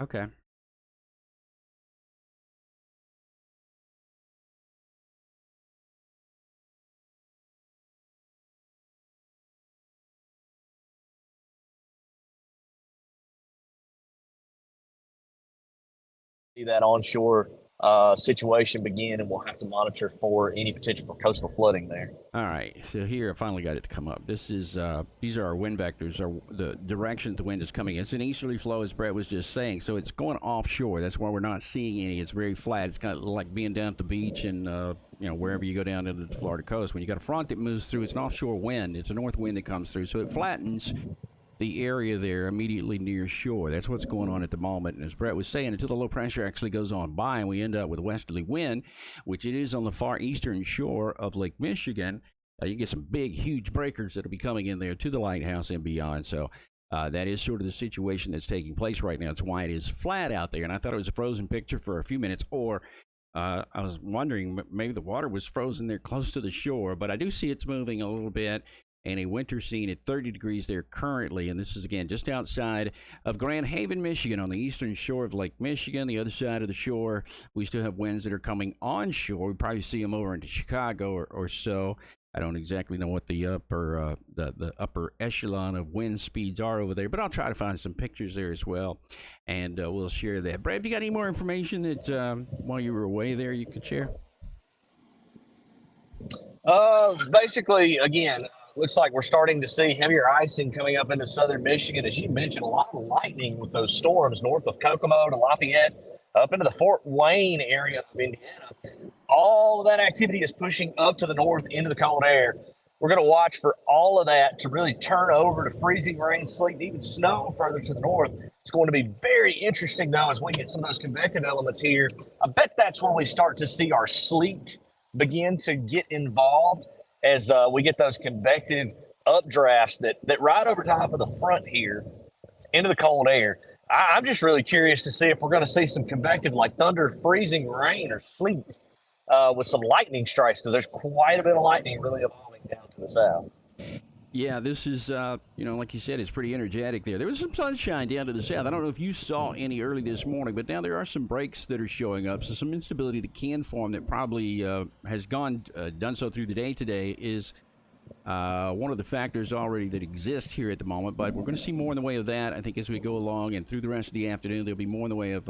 Okay. See that onshore situation begin, and we'll have to monitor for any potential for coastal flooding there. All right, so here I finally got it to come up. This is these are our wind vectors, the direction the wind is coming. It's an easterly flow, as Brett was just saying, so it's going offshore. That's why we're not seeing any. It's very flat. It's kind of like being down at the beach and wherever you go down into the Florida coast. When you got a front that moves through, it's an offshore wind. It's a north wind that comes through, so it flattens the area there immediately near shore. That's what's going on at the moment. And as Brett was saying, until the low pressure actually goes on by and we end up with a westerly wind, which it is on the far eastern shore of Lake Michigan, you get some big, huge breakers that'll be coming in there to the lighthouse and beyond. So that is sort of the situation that's taking place right now. It's why it is flat out there. And I thought it was a frozen picture for a few minutes, or I was wondering maybe the water was frozen there close to the shore, but I do see it's moving a little bit. And a winter scene at 30 degrees there currently. And this is, again, just outside of Grand Haven, Michigan, on the eastern shore of Lake Michigan. The other side of the shore, we still have winds that are coming onshore. We probably see them over into Chicago or so. I don't exactly know what the upper the upper echelon of wind speeds are over there, but I'll try to find some pictures there as well, and we'll share that. Brad, have you got any more information that while you were away there you could share? Basically, again, looks like we're starting to see heavier icing coming up into southern Michigan. As you mentioned, a lot of lightning with those storms north of Kokomo to Lafayette, up into the Fort Wayne area of Indiana. All of that activity is pushing up to the north into the cold air. We're going to watch for all of that to really turn over to freezing rain, sleet, and even snow further to the north. It's going to be very interesting, though, as we get some of those convective elements here. I bet that's when we start to see our sleet begin to get involved, as we get those convective updrafts that ride over top of the front here into the cold air. I'm just really curious to see if we're going to see some convective, like thunder, freezing rain, or sleet with some lightning strikes, because there's quite a bit of lightning really evolving down to the south. Yeah, this is, like you said, it's pretty energetic there. There was some sunshine down to the south. I don't know if you saw any early this morning, but now there are some breaks that are showing up. So some instability that can form that probably has done so through the day today is one of the factors already that exist here at the moment. But we're going to see more in the way of that, I think, as we go along. And through the rest of the afternoon, there'll be more in the way of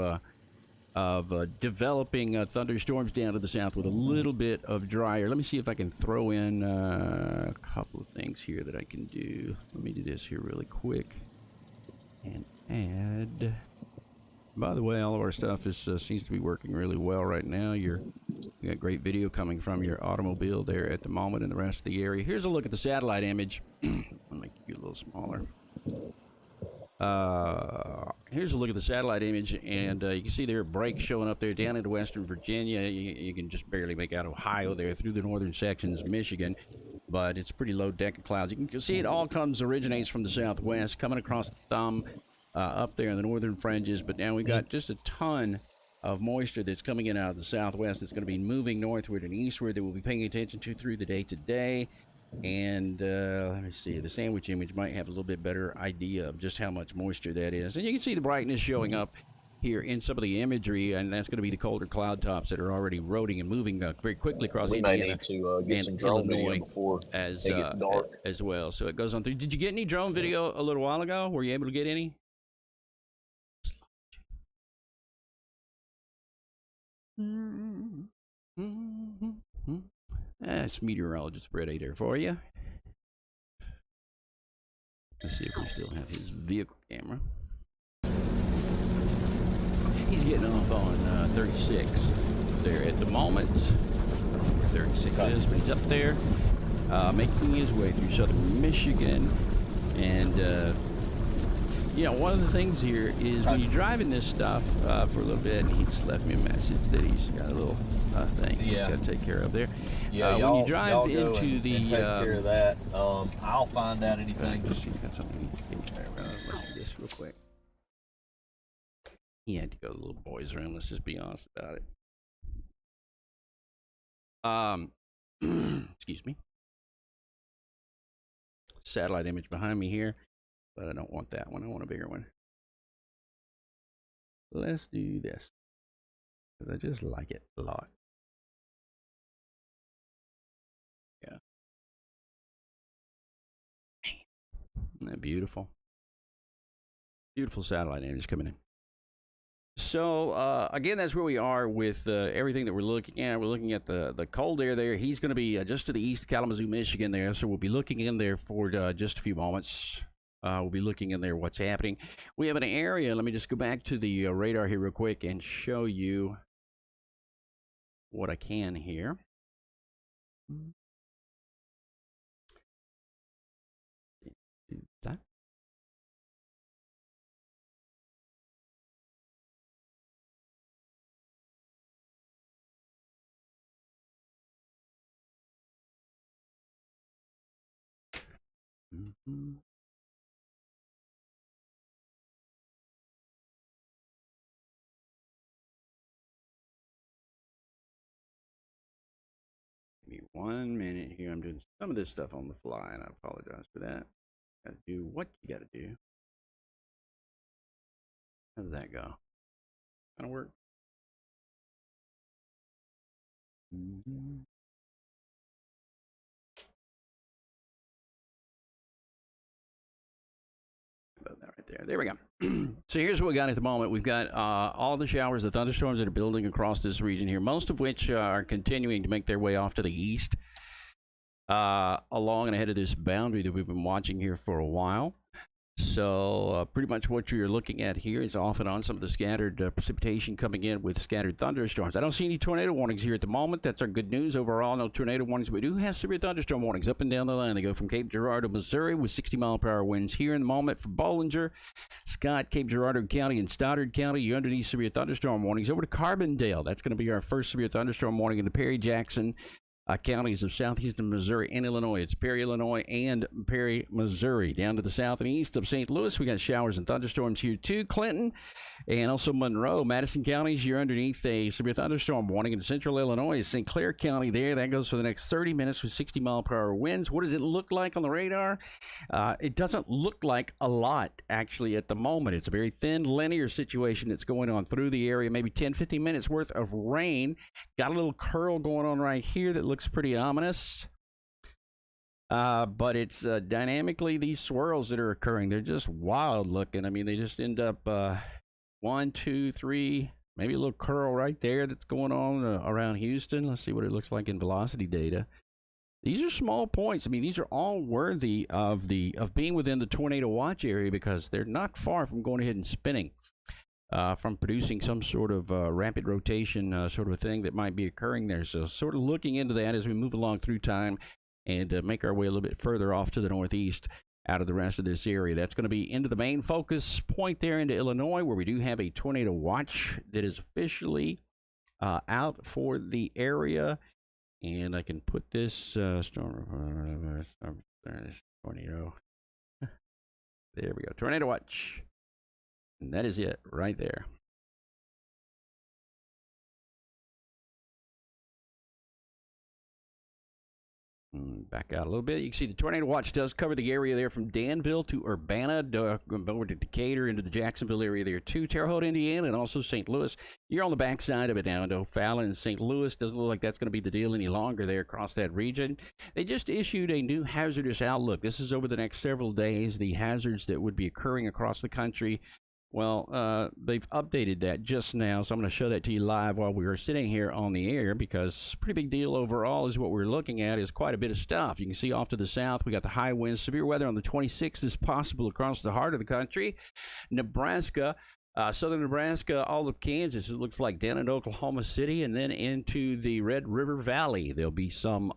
developing thunderstorms down to the south with a little bit of drier. Let me see if I can throw in a couple of things here that I can do. Let me do this here really quick and add. By the way, all of our stuff is seems to be working really well right now. You got great video coming from your automobile there at the moment and the rest of the area. Here's a look at the satellite image. I'll make you a little smaller. Here's a look at the satellite image, and you can see there are breaks showing up there down into western Virginia. You can just barely make out Ohio there through the northern sections of Michigan, but it's pretty low deck of clouds. You can see it all originates from the southwest, coming across the thumb up there in the northern fringes, but now we've got just a ton of moisture that's coming in out of the southwest that's going to be moving northward and eastward that we'll be paying attention to through the day today. And let me see, the sandwich image might have a little bit better idea of just how much moisture that is. And you can see the brightness showing up here in some of the imagery, and that's going to be the colder cloud tops that are already eroding and moving very quickly across Indiana. We may need to get some drone video before it gets dark. As well. So it goes on through. Did you get any drone video a little while ago? Were you able to get any? That's meteorologist Brett A there for you. Let's see if we still have his vehicle camera. He's getting off on 36 there at the moment. I don't know where 36 is, but he's up there making his way through southern Michigan. And, you know, one of the things here is when you're driving this stuff for a little bit, he just left me a message that he's got a little thing he's got to take care of there. Yeah, when you drive go into and the... take care of that. I'll find out anything. He's got something he needs to get there. Let's do this real quick. He had to go to the little boys' room. Let's just be honest about it. Excuse me. Satellite image behind me here, but I don't want that one. I want a bigger one. Let's do this because I just like it a lot. Yeah. Isn't that beautiful? Beautiful satellite image coming in. So again, that's where we are with everything that we're looking at. We're looking at the cold air there. He's going to be just to the east of Kalamazoo, Michigan there. So we'll be looking in there for just a few moments. We'll be looking in there what's happening. We have an area. Let me just go back to the radar here real quick and show you what I can here. Do that. Mm-hmm. Give me 1 minute here. I'm doing some of this stuff on the fly, and I apologize for that. Gotta do what you gotta do. How does that go? Kind of work. Mm-hmm. About that right there. There we go. So here's what we got at the moment. We've got all the showers, the thunderstorms that are building across this region here, most of which are continuing to make their way off to the east, along and ahead of this boundary that we've been watching here for a while. So pretty much what you're looking at here is off and on some of the scattered precipitation coming in with scattered thunderstorms. I don't see any tornado warnings here at the moment. That's our good news. Overall, no tornado warnings. We do have severe thunderstorm warnings up and down the line. They go from Cape Girardeau, Missouri with 60-mile-per-hour winds here in the moment for Bollinger, Scott, Cape Girardeau County, and Stoddard County. You're underneath severe thunderstorm warnings. Over to Carbondale. That's going to be our first severe thunderstorm warning in the Perry, Jackson, counties of southeastern Missouri and Illinois. It's Perry, Illinois, and Perry, Missouri. Down to the south and east of St. Louis, we got showers and thunderstorms here too. Clinton and also Monroe, Madison counties, you're underneath a severe thunderstorm warning in central Illinois. St. Clair County there, that goes for the next 30 minutes with 60-mile-per-hour winds. What does it look like on the radar? It doesn't look like a lot, actually, at the moment. It's a very thin, linear situation that's going on through the area, maybe 10, 15 minutes worth of rain. Got a little curl going on right here that looks pretty ominous. But it's dynamically these swirls that are occurring. They're just wild looking. I mean, they just end up 1, 2, 3, maybe a little curl right there that's going on around Houston. Let's see what it looks like in velocity data. These are small points. I mean, these are all worthy of being within the tornado watch area because they're not far from going ahead and spinning, from producing some sort of rapid rotation sort of a thing that might be occurring there. So sort of looking into that as we move along through time and make our way a little bit further off to the northeast out of the rest of this area. That's going to be into the main focus point there into Illinois, where we do have a tornado watch that is officially out for the area. And I can put this tornado. There we go. Tornado watch. And that is it right there. Back out a little bit. You can see the tornado watch does cover the area there from Danville to Urbana, going over to Decatur, into the Jacksonville area there too, Terre Haute, Indiana, and also St. Louis. You're on the backside of it now, O'Fallon and St. Louis. Doesn't look like that's going to be the deal any longer there across that region. They just issued a new hazardous outlook. This is over the next several days, the hazards that would be occurring across the country Well, they've updated that just now, so I'm going to show that to you live while we were sitting here on the air, because pretty big deal overall is what we're looking at is quite a bit of stuff. You can see off to the south, we got the high winds. Severe weather on the 26th is possible across the heart of the country. Nebraska, southern Nebraska, all of Kansas, it looks like down in Oklahoma City, and then into the Red River Valley. There'll be some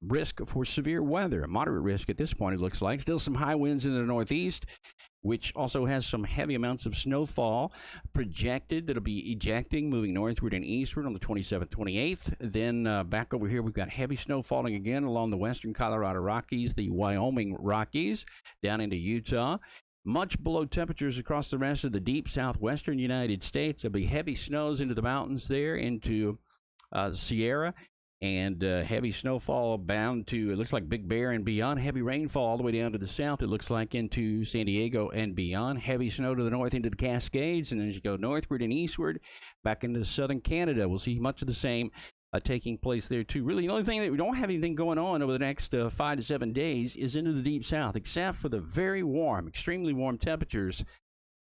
risk for severe weather, a moderate risk at this point, it looks like. Still some high winds in the northeast, which also has some heavy amounts of snowfall projected that'll be ejecting, moving northward and eastward on the 27th, 28th. Then back over here, we've got heavy snow falling again along the western Colorado Rockies, the Wyoming Rockies, down into Utah. Much below temperatures across the rest of the deep southwestern United States. There'll be heavy snows into the mountains there, into Sierra, and heavy snowfall bound to, it looks like Big Bear and beyond. Heavy rainfall all the way down to the south, it looks like into San Diego and beyond. Heavy snow to the north into the Cascades, and then as you go northward and eastward back into southern Canada, we'll see much of the same taking place there too. Really, the only thing that we don't have anything going on over the next 5 to 7 days is into the deep south, except for the very warm, extremely warm temperatures,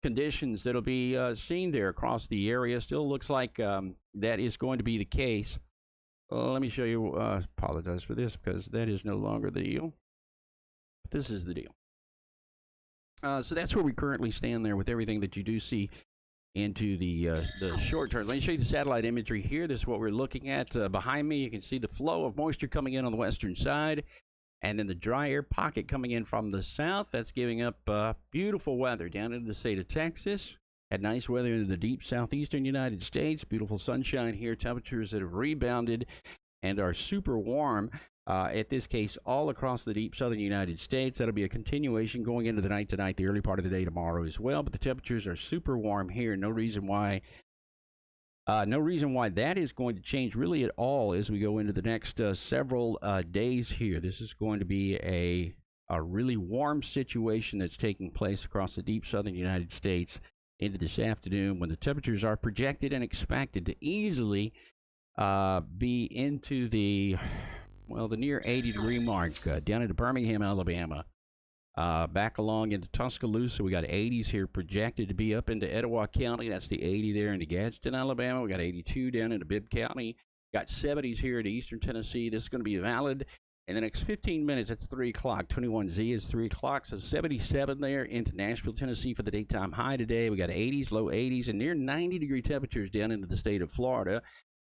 conditions that'll be seen there across the area. Still looks like that is going to be the case. Let me show you. Apologize for this because that is no longer the deal. This is the deal. So that's where we currently stand there with everything that you do see into the short term. Let me show you the satellite imagery here. This is what we're looking at. Behind me, you can see the flow of moisture coming in on the western side, and then the dry air pocket coming in from the south. That's giving up beautiful weather down into the state of Texas. Had nice weather in the deep southeastern United States. Beautiful sunshine here. Temperatures that have rebounded and are super warm. At this case, all across the deep southern United States. That'll be a continuation going into the night tonight, the early part of the day tomorrow as well. But the temperatures are super warm here. No reason why that is going to change really at all as we go into the next several days here. This is going to be a really warm situation that's taking place across the deep southern United States into this afternoon, when the temperatures are projected and expected to easily be into the near 80-degree mark, down into Birmingham, Alabama, back along into Tuscaloosa. We got 80s here projected to be up into Etowah County. That's the 80 there into Gadsden, Alabama. We got 82 down into Bibb County. Got 70s here to eastern Tennessee. This is going to be valid in the next 15 minutes. It's 3 o'clock. 21Z is 3 o'clock. So 77 there into Nashville, Tennessee for the daytime high today. We got 80s, low 80s, and near 90-degree temperatures down into the state of Florida.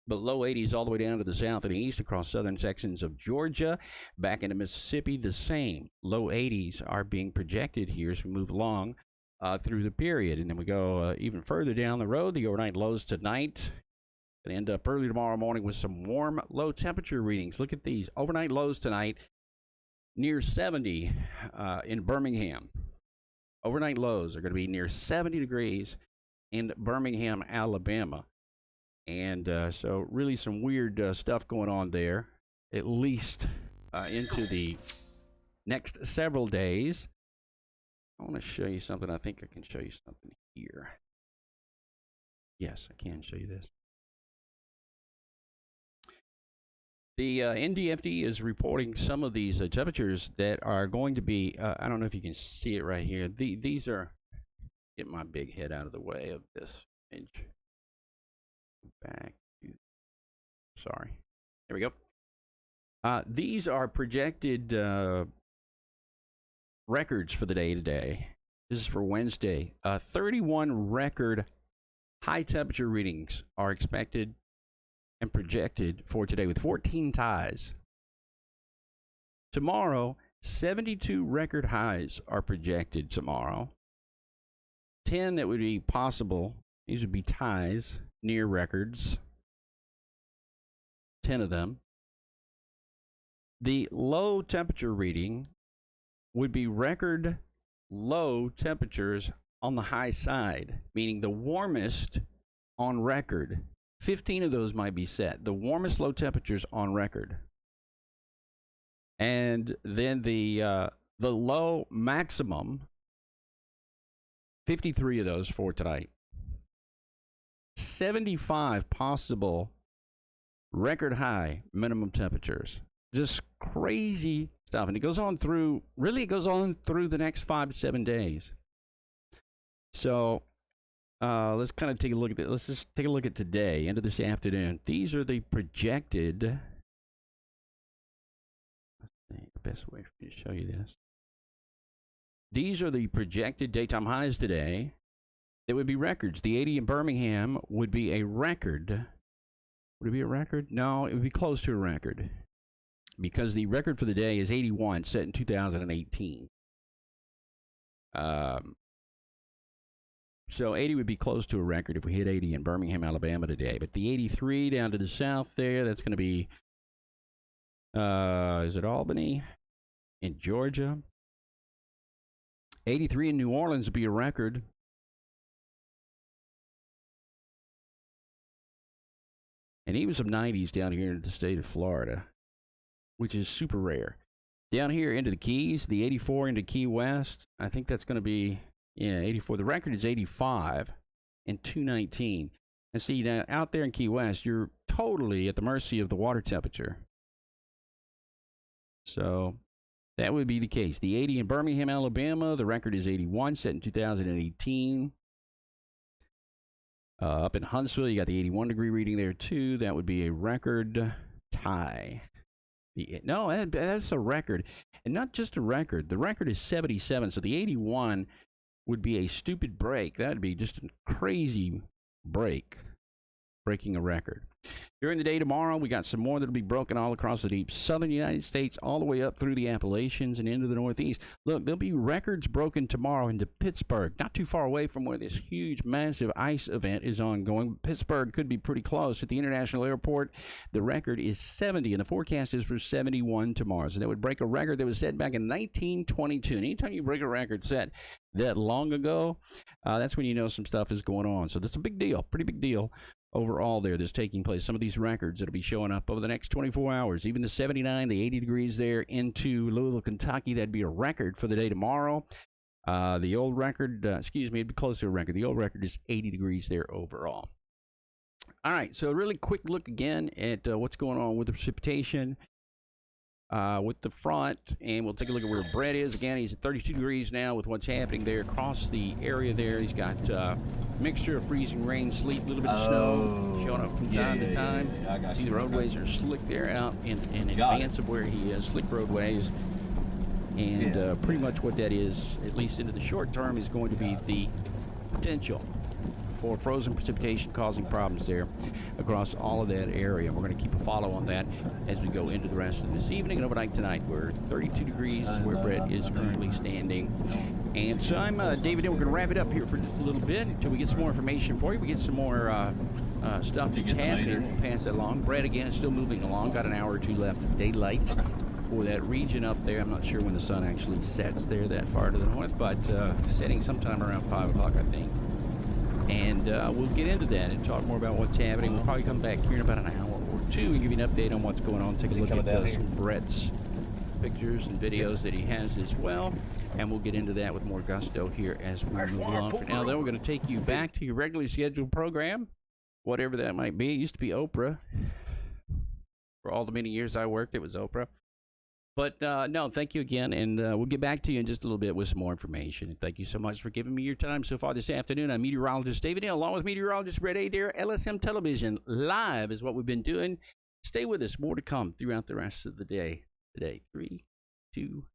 But low 80s all the way down to the south and east across southern sections of Georgia. Back into Mississippi, the same. Low 80s are being projected here as we move along through the period. And then we go even further down the road. The overnight lows tonight. Going to end up early tomorrow morning with some warm, low temperature readings. Look at these. Overnight lows tonight near 70 in Birmingham. Overnight lows are going to be near 70 degrees in Birmingham, Alabama. And so really some weird stuff going on there, at least into the next several days. I want to show you something. I think I can show you something here. Yes, I can show you this. The NDFD is reporting some of these temperatures that are going to be, I don't know if you can see it right here. These are, get my big head out of the way of this image. Back to, sorry. There we go. These are projected records for the day today. This is for Wednesday. 31 record high temperature readings are expected and projected for today, with 14 ties. Tomorrow, 72 record highs are projected tomorrow. 10 that would be possible. These would be ties, near records. 10 of them. The low temperature reading would be record low temperatures on the high side, meaning the warmest on record. 15 of those might be set, the warmest low temperatures on record. And then the low maximum, 53 of those for tonight. 75 possible record high minimum temperatures. Just crazy stuff. And it goes on through, really it goes on through the next 5 to 7 days. So let's kind of take a look at it. Let's just take a look at today, into this afternoon. These are the projected. Let's see, the best way for me to show you this. These are the projected daytime highs today. That would be records. The 80 in Birmingham would be a record. Would it be a record? No, it would be close to a record. Because the record for the day is 81, set in 2018. So 80 would be close to a record if we hit 80 in Birmingham, Alabama today. But the 83 down to the south there, that's going to be, is it Albany? In Georgia. 83 in New Orleans would be a record. And even some 90s down here in the state of Florida, which is super rare. Down here into the Keys, the 84 into Key West, I think that's going to be, yeah, 84. The record is 85 and 219. And see, now out there in Key West, you're totally at the mercy of the water temperature. So that would be the case. The 80 in Birmingham, Alabama, the record is 81, set in 2018. Up in Huntsville, you got the 81 degree reading there too. That would be a record tie. No, that's a record. And not just a record. The record is 77, so the 81 would be a stupid break. That would be just a crazy break. Breaking a record. During the day tomorrow, we got some more that will be broken all across the deep southern United States, all the way up through the Appalachians and into the Northeast. Look, there'll be records broken tomorrow into Pittsburgh, not too far away from where this huge, massive ice event is ongoing. Pittsburgh could be pretty close. At the International Airport, the record is 70, and the forecast is for 71 tomorrow. So that would break a record that was set back in 1922. And anytime you break a record set that long ago, that's when you know some stuff is going on. So that's a big deal, pretty big deal. Overall there that's taking place. Some of these records that'll be showing up over the next 24 hours. Even the 79, the 80 degrees there into Louisville, Kentucky, that'd be a record for the day tomorrow. The old record, it'd be close to a record. The old record is 80 degrees there overall. All right, so a really quick look again at what's going on with the precipitation with the front, and we'll take a look at where Brett is. Again, he's at 32 degrees now with what's happening there across the area there. He's got mixture of freezing rain, sleet, a little bit of snow showing up from time to time. Yeah. See, the roadways are slick there out in advance of where he is, slick roadways. And pretty much what that is, at least into the short term, is going to be the potential for frozen precipitation causing problems there across all of that area. We're going to keep a follow on that as we go into the rest of this evening and overnight tonight. We're 32 degrees is where Brett is currently standing. And so I'm David, and we're going to wrap it up here for just a little bit until we get some more information for you. We get some more stuff that's happening. We'll pass that along. Brett, again, is still moving along. Got an hour or two left of daylight for that region up there. I'm not sure when the sun actually sets there that far to the north, but setting sometime around 5 o'clock, I think. And we'll get into that and talk more about what's happening. We'll probably come back here in about an hour or two and give you an update on what's going on. Take a look at some Brett's pictures and videos that he has as well. And we'll get into that with more gusto here as we move along. For now, though, we're going to take you back to your regularly scheduled program, whatever that might be. It used to be Oprah. For all the many years I worked, it was Oprah. But no, thank you again, and we'll get back to you in just a little bit with some more information. And thank you so much for giving me your time so far this afternoon. I'm meteorologist David Hill, along with meteorologist Brett Adair. LSM Television Live is what we've been doing. Stay with us. More to come throughout the rest of the day. Today, 3, 2,